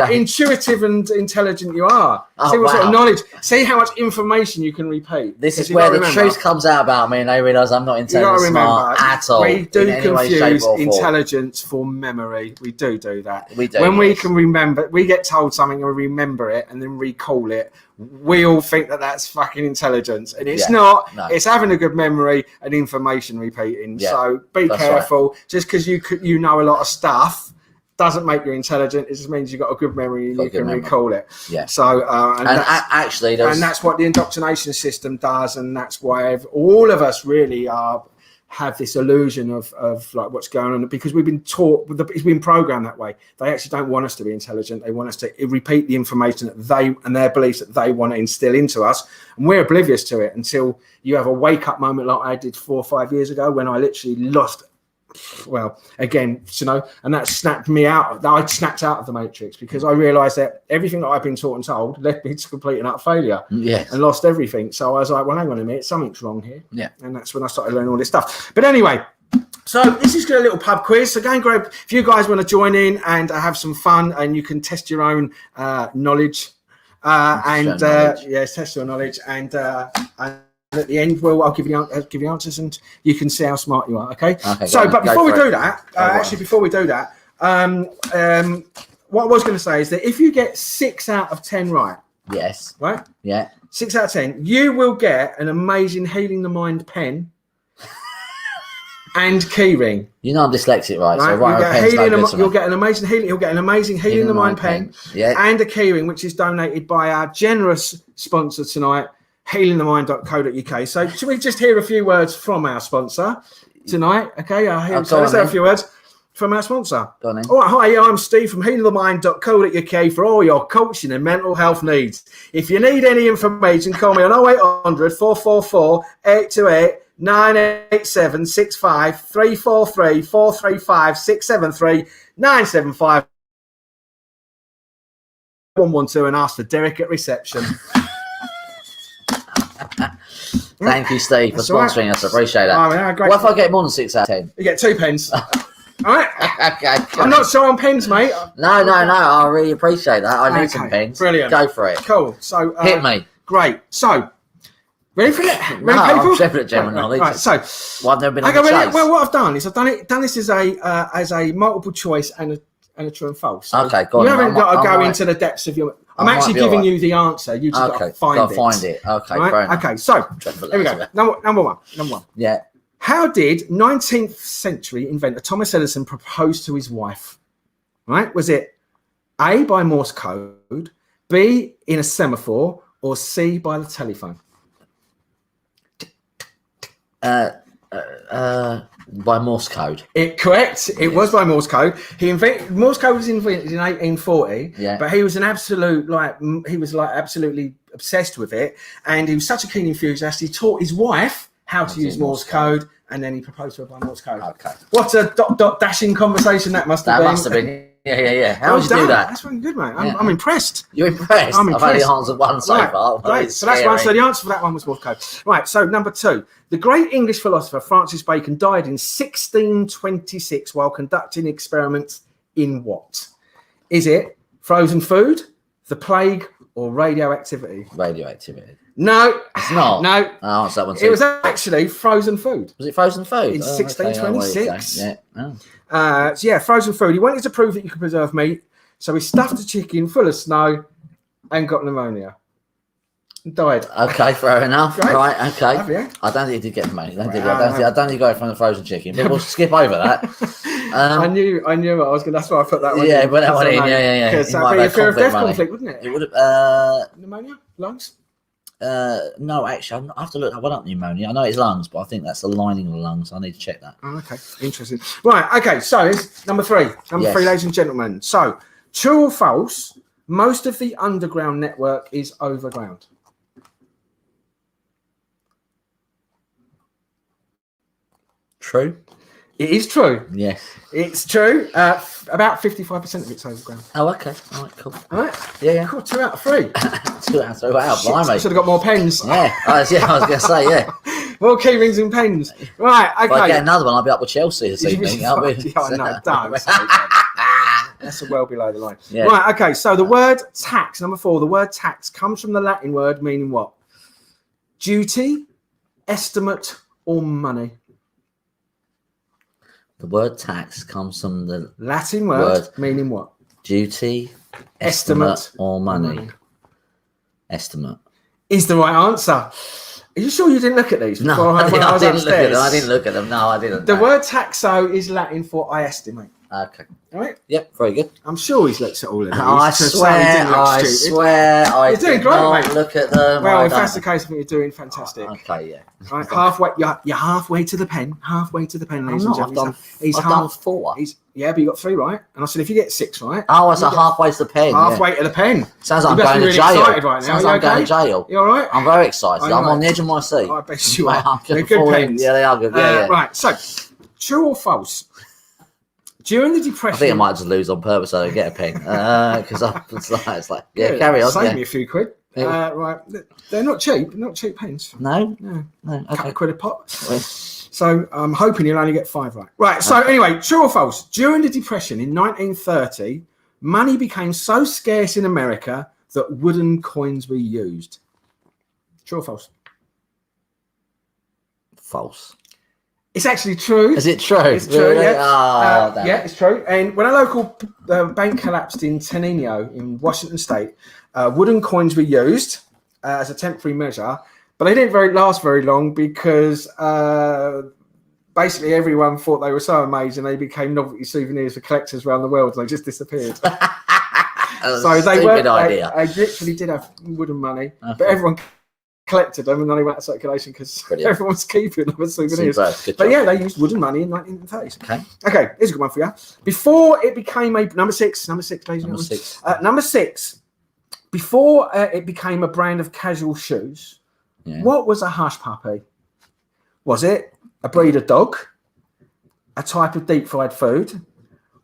intuitive and intelligent you are. See what sort of knowledge. See how much information you can repeat. This is where the truth comes out about me, and they realise I'm not intelligent smart at all. We do confuse intelligence for memory. We do that. We do. When we can remember, we get told something and we remember it and then recall it. We all think that that's fucking intelligence, and it's not. No. It's having a good memory and information repeating. Yeah, so be careful. Right. Just because you know a lot of stuff doesn't make you intelligent. It just means you've got a good memory and you can recall it. Yeah. So that's what the indoctrination system does, and that's why all of us really have this illusion of like what's going on, because we've been taught, it's been programmed that way. They actually don't want us to be intelligent. They want us to repeat the information that and their beliefs that they want to instill into us, and we're oblivious to it until you have a wake up moment like I did 4 or 5 years ago when I literally lost. Well, again, and that snapped me out. I snapped out of the matrix because I realised that everything that I've been taught and told led me to complete and utter failure. Yes. And lost everything. So I was like, well, hang on a minute, something's wrong here. Yeah. And that's when I started learning all this stuff. But anyway, so this is a little pub quiz. So go and grab, if you guys want to join in and have some fun, and you can test your own knowledge. Test your knowledge. And at the end, I'll give you answers, and you can see how smart you are. Okay. So, but before we do that, what I was going to say is that if you get 6 out of 10 right, yes, right, yeah, 6 out of 10, you will get an amazing Healing the Mind pen. and keyring. You know I'm dyslexic, right? So you'll get an amazing healing. You'll get an amazing healing the mind pen, and a keyring, which is donated by our generous sponsor tonight, healingthemind.co.uk. So should we just hear a few words from our sponsor tonight? Okay, let's have a few words from our sponsor. Go on then. All right, hi, I'm Steve from healingthemind.co.uk for all your coaching and mental health needs. If you need any information, call me on 0800 444 828 987 65 343 435 673 975 112 and ask for Derek at reception. Thank you, Steve, for sponsoring us. I appreciate that. Great. What if I get more than 6 out of 10? You get 2 pens. All right. Okay. I'm not so on pens, mate. No. I really appreciate that. I need some pens. Brilliant. Go for it. Cool. So hit me. Great. So ready for it? Ready, no, people? I'm separate general knowledge. Right. So I've never been on the chase. Well, what I've done is I've done this as a multiple choice and a true and false. So okay. Go on. You haven't got to go into the depths of your. I'm actually giving you the answer. You just got to find it. Okay. Right? Fair enough. Okay. So here we go. Number one. Yeah. How did 19th century inventor Thomas Edison propose to his wife? Right? Was it A, by Morse code, B, in a semaphore, or C, by the telephone? By Morse code. Correct. It was by Morse code. Morse code was invented in 1840. Yeah. But he was absolutely obsessed with it, and he was such a keen enthusiast. He taught his wife how to use Morse code, and then he proposed to her by Morse code. Okay. What a dashing conversation that must have been. That must have been. Yeah. How did you do that? That's really good, mate. I'm impressed. You're impressed? I'm impressed. I've only answered one so far. Right. So that's one. So the answer for that one was Morse code. Right. So number 2. The great English philosopher Francis Bacon died in 1626 while conducting experiments in what? Is it frozen food, the plague, or radioactivity? Radioactivity. No, it's not. No, I'll answer that one too. It was actually frozen food. Was it frozen food? In 1626. Okay. Yeah. So frozen food. He wanted to prove that you could preserve meat, so he stuffed a chicken full of snow and got pneumonia. Died. Okay, fair enough. Right, okay. I don't think he did get pneumonia. I don't think he got it from the frozen chicken, but we'll skip over that. I knew what I was going to. That's why I put that one in. Yeah, but that one in. Yeah. Because that would be a fear of death conflict, wouldn't it? It would have. Pneumonia? Lungs? No, actually, I have to look. I want up pneumonia. I know it's lungs, but I think that's the lining of the lungs. I need to check that. Oh, okay, interesting. Right, okay. So it's number 3. Number 3, ladies and gentlemen. So, true or false? Most of the underground network is overground. True. It is true. Yes. It's true. About 55% of it's overground. Oh, okay. All right, cool. All right. Yeah. Cool. 2 out of 3. 2 out of 3. Wow, blimey. Should have got more pens. Yeah. I was going to say, yeah. More key rings and pens. Right, okay. If I get another one, I'll be up with Chelsea this evening. No, don't. That's well below the line. Yeah. Right, okay. So the word tax, number 4, the word tax comes from the Latin word meaning what? Duty, estimate, or money? The word tax comes from the Latin word meaning what? Duty, estimate, or money. Estimate is the right answer. Are you sure you didn't look at these? No, I didn't look at them. No, I didn't. The word taxo is Latin for I estimate. Okay. All right. Yep. Very good. I'm sure he's looked at all of these. I swear. You're doing great, mate. Look at them. Well, if that's the case, I think you're doing fantastic. Okay. Yeah. Right. Halfway. You're halfway to the pen. Ladies and gentlemen. I've done 4. But you got 3 right. And I said, if you get 6 right. Oh, I said halfway to the pen. Halfway to the pen. Sounds like I'm going to jail. Excited right now. Sounds like I'm going to jail. You all right? I'm very excited. I'm on the edge of my seat. I bet you are. They're good pens. Yeah, they are good. Yeah. Right. So, true or false? During the Depression, I think I might just lose on purpose so I don't get a pen because it's like carry on. Save me a few quid. Yeah. Right, they're not cheap pens. No. Okay. Couple of quid a pop. So I'm hoping you'll only get 5 right. Right. So anyway, true or false? During the Depression in 1930, money became so scarce in America that wooden coins were used. True or false? False. It's actually true. Is it true? It's true, really? yeah. Yeah, it's true. And when a local bank collapsed in Tenino in Washington State, wooden coins were used as a temporary measure, but they didn't last very long because basically everyone thought they were so amazing they became novelty souvenirs for collectors around the world, and they just disappeared. So they literally did have wooden money, but everyone collected them, and then they went out of circulation because everyone was keeping them as souvenirs. But yeah, they used wooden money in 1930s. Okay, here's a good one for you. Before it became a number six, ladies and gentlemen. Number six. Before it became a brand of casual shoes, what was a hush puppy? Was it a breed of dog, a type of deep fried food,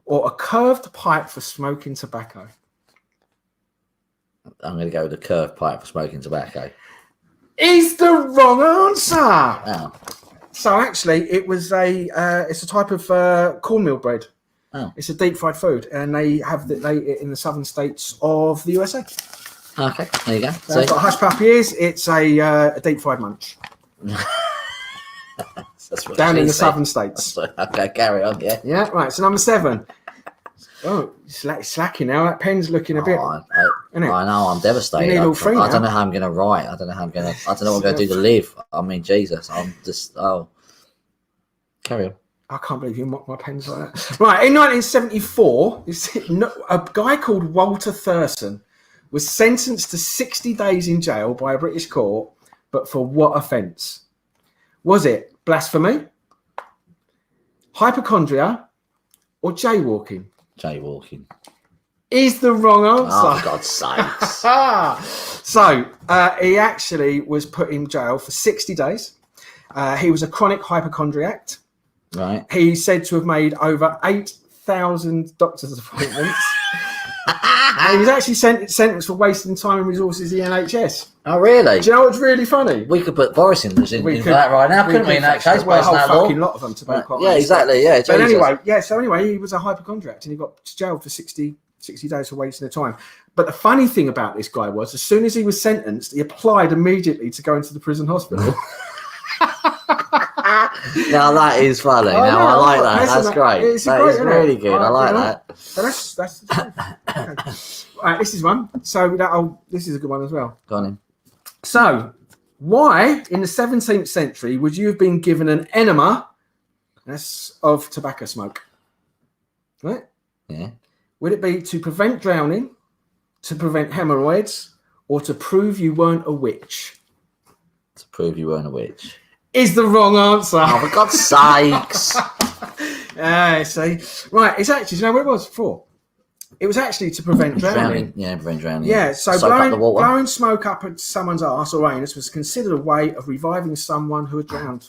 or a curved pipe for smoking tobacco? I'm going to go with a curved pipe for smoking tobacco. Is the wrong answer. Oh. So actually, it was it's a type of cornmeal bread. Oh. It's a deep fried food, and they have in the southern states of the USA. Okay, there you go. So what a hush puppy is, it's a deep fried munch. That's what down in the southern states. Okay, carry on. Yeah. Yeah. Right. So number 7. Oh, slacking now. That pen's looking a bit. I know. I'm devastated. You need all three I don't know how I'm going to write. I don't know what I'm going to do to live. I mean, Jesus. I'm just. Oh. Carry on. I can't believe you mocked my pens like that. Right. In 1974, a guy called Walter Thurston was sentenced to 60 days in jail by a British court, but for what offence? Was it blasphemy, hypochondria, or jaywalking? Jaywalking. Is the wrong answer. Oh, for God's sakes. So, he actually was put in jail for 60 days. He was a chronic hypochondriac. Right. He's said to have made over 8,000 doctor's appointments. And he was actually sentenced for wasting time and resources in the NHS. Oh, really? Do you know what's really funny? We could put Boris in that right now, couldn't we, in that case? Well, a whole fucking lot of them, to be quite honest. Yeah, exactly, yeah. But anyway, he was a hypochondriac and he got jailed for 60 days for wasting the time. But the funny thing about this guy was, as soon as he was sentenced, he applied immediately to go into the prison hospital. Now that is funny. I like that. That's great. That is really good. I like that. So that's the truth. Okay. Right, this is one. So this is a good one as well. Go on in. So, why in the 17th century would you have been given an enema of tobacco smoke? Right? Yeah. Would it be to prevent drowning, to prevent hemorrhoids, or to prove you weren't a witch? To prove you weren't a witch. Is the wrong answer. Oh, for God's sakes. See. Right, it's actually, do you know what it was for? It was actually to prevent drowning. Yeah, prevent drowning. Yeah, so blowing smoke up at someone's arse or anus was considered a way of reviving someone who had drowned.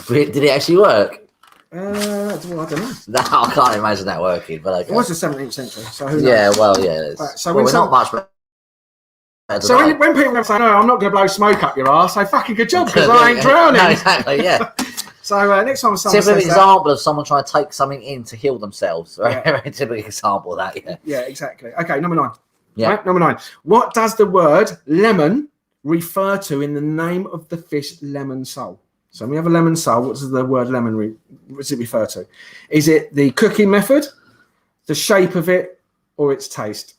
Did it actually work? I don't know. No, I can't imagine that working. But okay. It was the 17th century, so who knows? Yeah, well, yeah. Right, so we're not much. So when people say, no, I'm not going to blow smoke up your arse, say, fucking good job, because I ain't drowning. No, exactly, yeah. So next time someone says typical example of someone trying to take something in to heal themselves. Right? Yeah. Typical example of that, yeah. Yeah, exactly. Okay, number 9. Yeah. Right, number 9. What does the word lemon refer to in the name of the fish lemon sole? So when we have a lemon sole, what does the word lemon what does it refer to? Is it the cooking method, the shape of it, or its taste?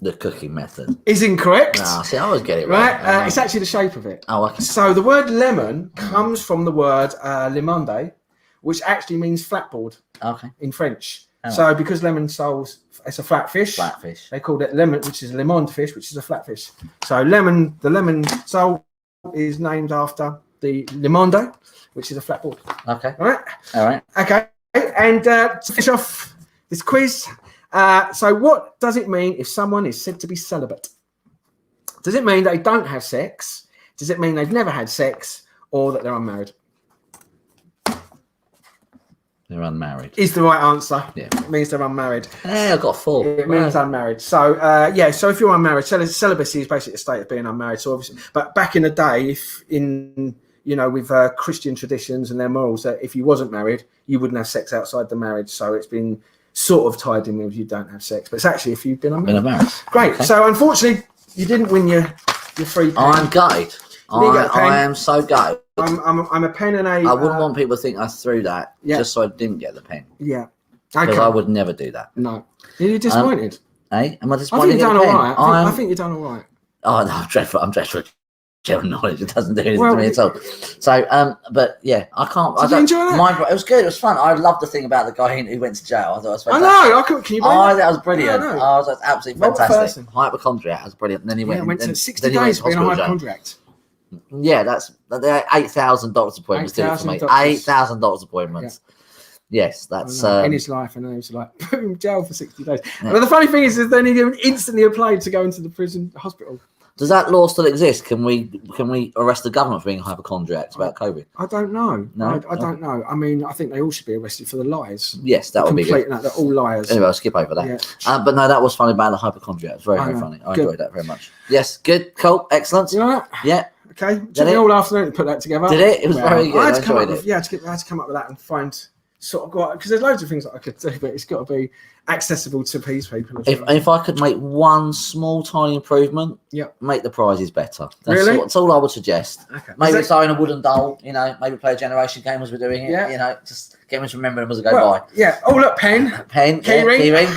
The cooking method is incorrect. No, see, I always get it right. It's actually the shape of it. Oh, okay. So the word lemon comes from the word limonde, which actually means flatboard. Okay. In French. Oh. So because lemon soles, it's a flat fish. Flat fish. They called it lemon, which is a limond fish, which is a flat fish. So the lemon sole is named after the limonde, which is a flatboard. Okay. All right. All right. Okay. And to finish off this quiz. So what does it mean if someone is said to be celibate? Does it mean they don't have sex? Does it mean they've never had sex? Or that they're unmarried? They're unmarried. Is the right answer. Yeah. It means they're unmarried. Hey, I got 4. It means unmarried. So, so if you're unmarried, celibacy is basically a state of being unmarried. So obviously, but back in the day, with Christian traditions and their morals, that if you wasn't married, you wouldn't have sex outside the marriage. So it's been sort of tied in with you don't have sex, but it's actually if you've been unmarried. Great. Okay. So unfortunately, you didn't win your free pen. I'm gutted. I am so gutted. I'm a pen and a. I wouldn't want people to think I threw that just so I didn't get the pen. Yeah. Because I would never do that. No. Are you disappointed? Am I disappointed? I think you've done all right. I think you've done all right. Oh no, I'm dreadful. general knowledge. It doesn't do anything to me at all. So, but yeah, I can't. Did you enjoy that? It was good. It was fun. I loved the thing about the guy who went to jail. I thought it was fantastic. I know. Can you believe that was brilliant. That was absolutely fantastic. Hypochondriac was brilliant. And then he went to 60 days being a hypochondriac. Yeah, that's 8,000 doctor's appointments. 8,000 doctor's appointments. Yeah. Yes, that's in his life. I know he was like put him in jail for 60 days. Yeah. But the funny thing is then he instantly applied to go into the prison hospital. Does that law still exist? Can we arrest the government for being hypochondriacs about COVID? I don't know. No, I don't know. I mean, I think they all should be arrested for the lies. Yes, that would be good. They're all liars. Anyway, I'll skip over that. Yeah. But no, that was funny about the hypochondriac. It was very, very funny. I enjoyed that very much. Yes, good, cool, excellent. You know that? Yeah. Okay. Took me all afternoon to put that together. Did it? It was very good. I had to come up with that and find sort of because there's loads of things that I could do, but it's got to be accessible to these people. If I could make one small tiny improvement, make the prizes better. That's all I would suggest. Okay. Maybe throwing a wooden doll, maybe play a generation game as we're doing it. Just get them to remember them as I go by. Yeah. Oh look, pen, keyring,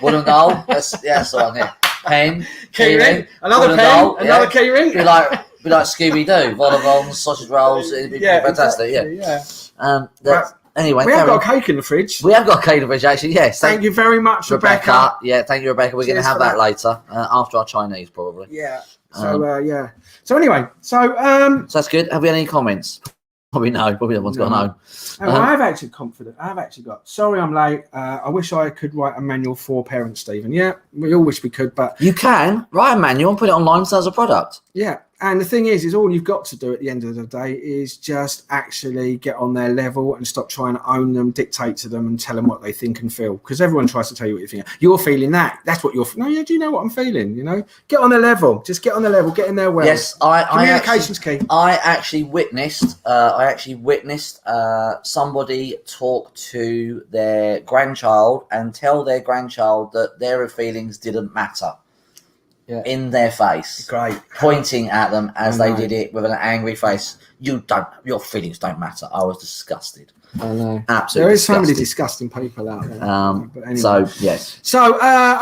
wooden doll. That's the one. Yeah. Pen, keyring, another pen, doll, another keyring. Be like Scooby Doo, vol au vents, sausage rolls. It'd be fantastic. Exactly, Anyway, we have got a cake in the fridge. We have got a cake in the fridge, actually. Yes. Thank you very much, Rebecca. Yeah, thank you, Rebecca. We're going to have that later after our Chinese, probably. Yeah. So So anyway, so that's good. Have we had any comments? Probably no. Probably no one's got no. I've actually got. Sorry, I'm late. I wish I could write a manual for parents, Stephen. Yeah, we all wish we could, but you can write a manual and put it online as a product. Yeah. And the thing is all you've got to do at the end of the day is just actually get on their level and stop trying to own them, dictate to them and tell them what they think and feel. Because everyone tries to tell you what you think. You're feeling that. That's what you're feeling. No, do you know what I'm feeling? Get on their level. Just get on their level. Get in their well. Yes, communication's key. I actually witnessed somebody talk to their grandchild and tell their grandchild that their feelings didn't matter. Yeah. In their face, great, pointing at them as they did it with an angry face. Your feelings don't matter. I was disgusted. I know, absolutely. There is so many disgusting people out there. But anyway. So yes. So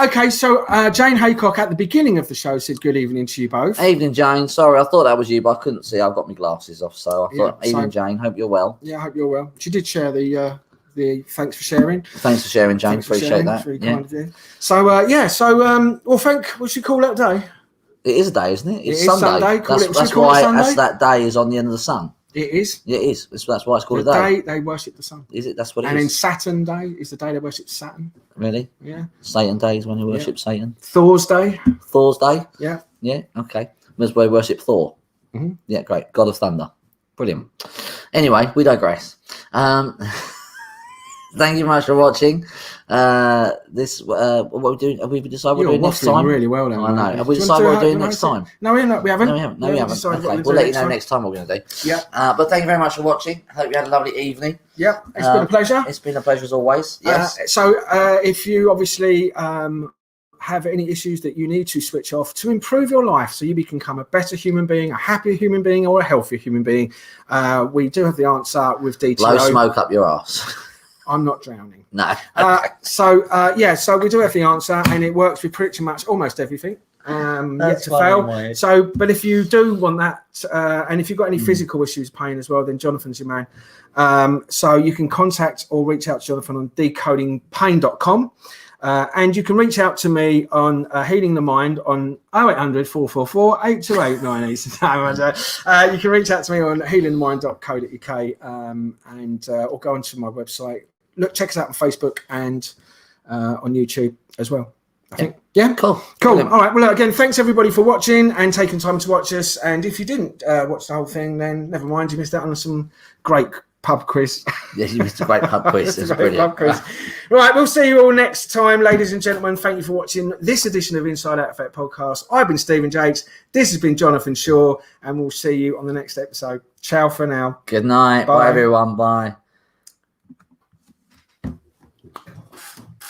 okay. So Jane Haycock at the beginning of the show said, "Good evening to you both." Evening, Jane. Sorry, I thought that was you, but I couldn't see. I've got my glasses off, so I thought, evening, Jane. Hope you're well. Yeah, I hope you're well. She did share the thanks for sharing. Thanks for sharing, James. Appreciate that. Really kind of you. So we should call that a day. It is a day, isn't it? It's Sunday. That's why that day is on the end of the sun. It is. It is. That's why it's called a day. They worship the sun. Is it? That's what it is. And then Saturn Day is the day they worship Saturn. Really? Yeah. Satan Day is when they worship Satan. Thor's Day. Yeah. Yeah. Okay. That's where they worship Thor. Mm-hmm. Yeah. Great. God of Thunder. Brilliant. Anyway, we digress. Thank you very much for watching. What we're doing? Have we decided what we're doing next time? Really well, then. I know. Have we decided what we're doing next time? No, we haven't. No, we haven't. Okay. We'll let you know next time what we're going to do. Yeah. But thank you very much for watching. I hope you had a lovely evening. Yeah. It's been a pleasure. It's been a pleasure as always. Yes. So if you obviously have any issues that you need to switch off to improve your life so you become a better human being, a happier human being, or a healthier human being, we do have the answer with DTO. Blow smoke up your ass. I'm not drowning. No. So we do have the answer, and it works with pretty much almost everything. Yet to fail. So, but if you do want that, and if you've got any physical issues, pain as well, then Jonathan's your man. So you can contact or reach out to Jonathan on decodingpain.com. And you can reach out to me on Healing the Mind on 0800 444 828 you can reach out to me on healingthemind.co.uk and or go onto my website. Check us out on Facebook and on YouTube as well. I think. Yeah, cool. All right. Well, again, thanks everybody for watching and taking time to watch us. And if you didn't watch the whole thing, then never mind. You missed out on some great pub quiz. Yes, you missed a great pub quiz. It's brilliant. Pub quiz. Right, we'll see you all next time, ladies and gentlemen. Thank you for watching this edition of Inside Out Effect Podcast. I've been Stephen Jakes. This has been Jonathan Shaw, and we'll see you on the next episode. Ciao for now. Good night. Bye everyone. Bye.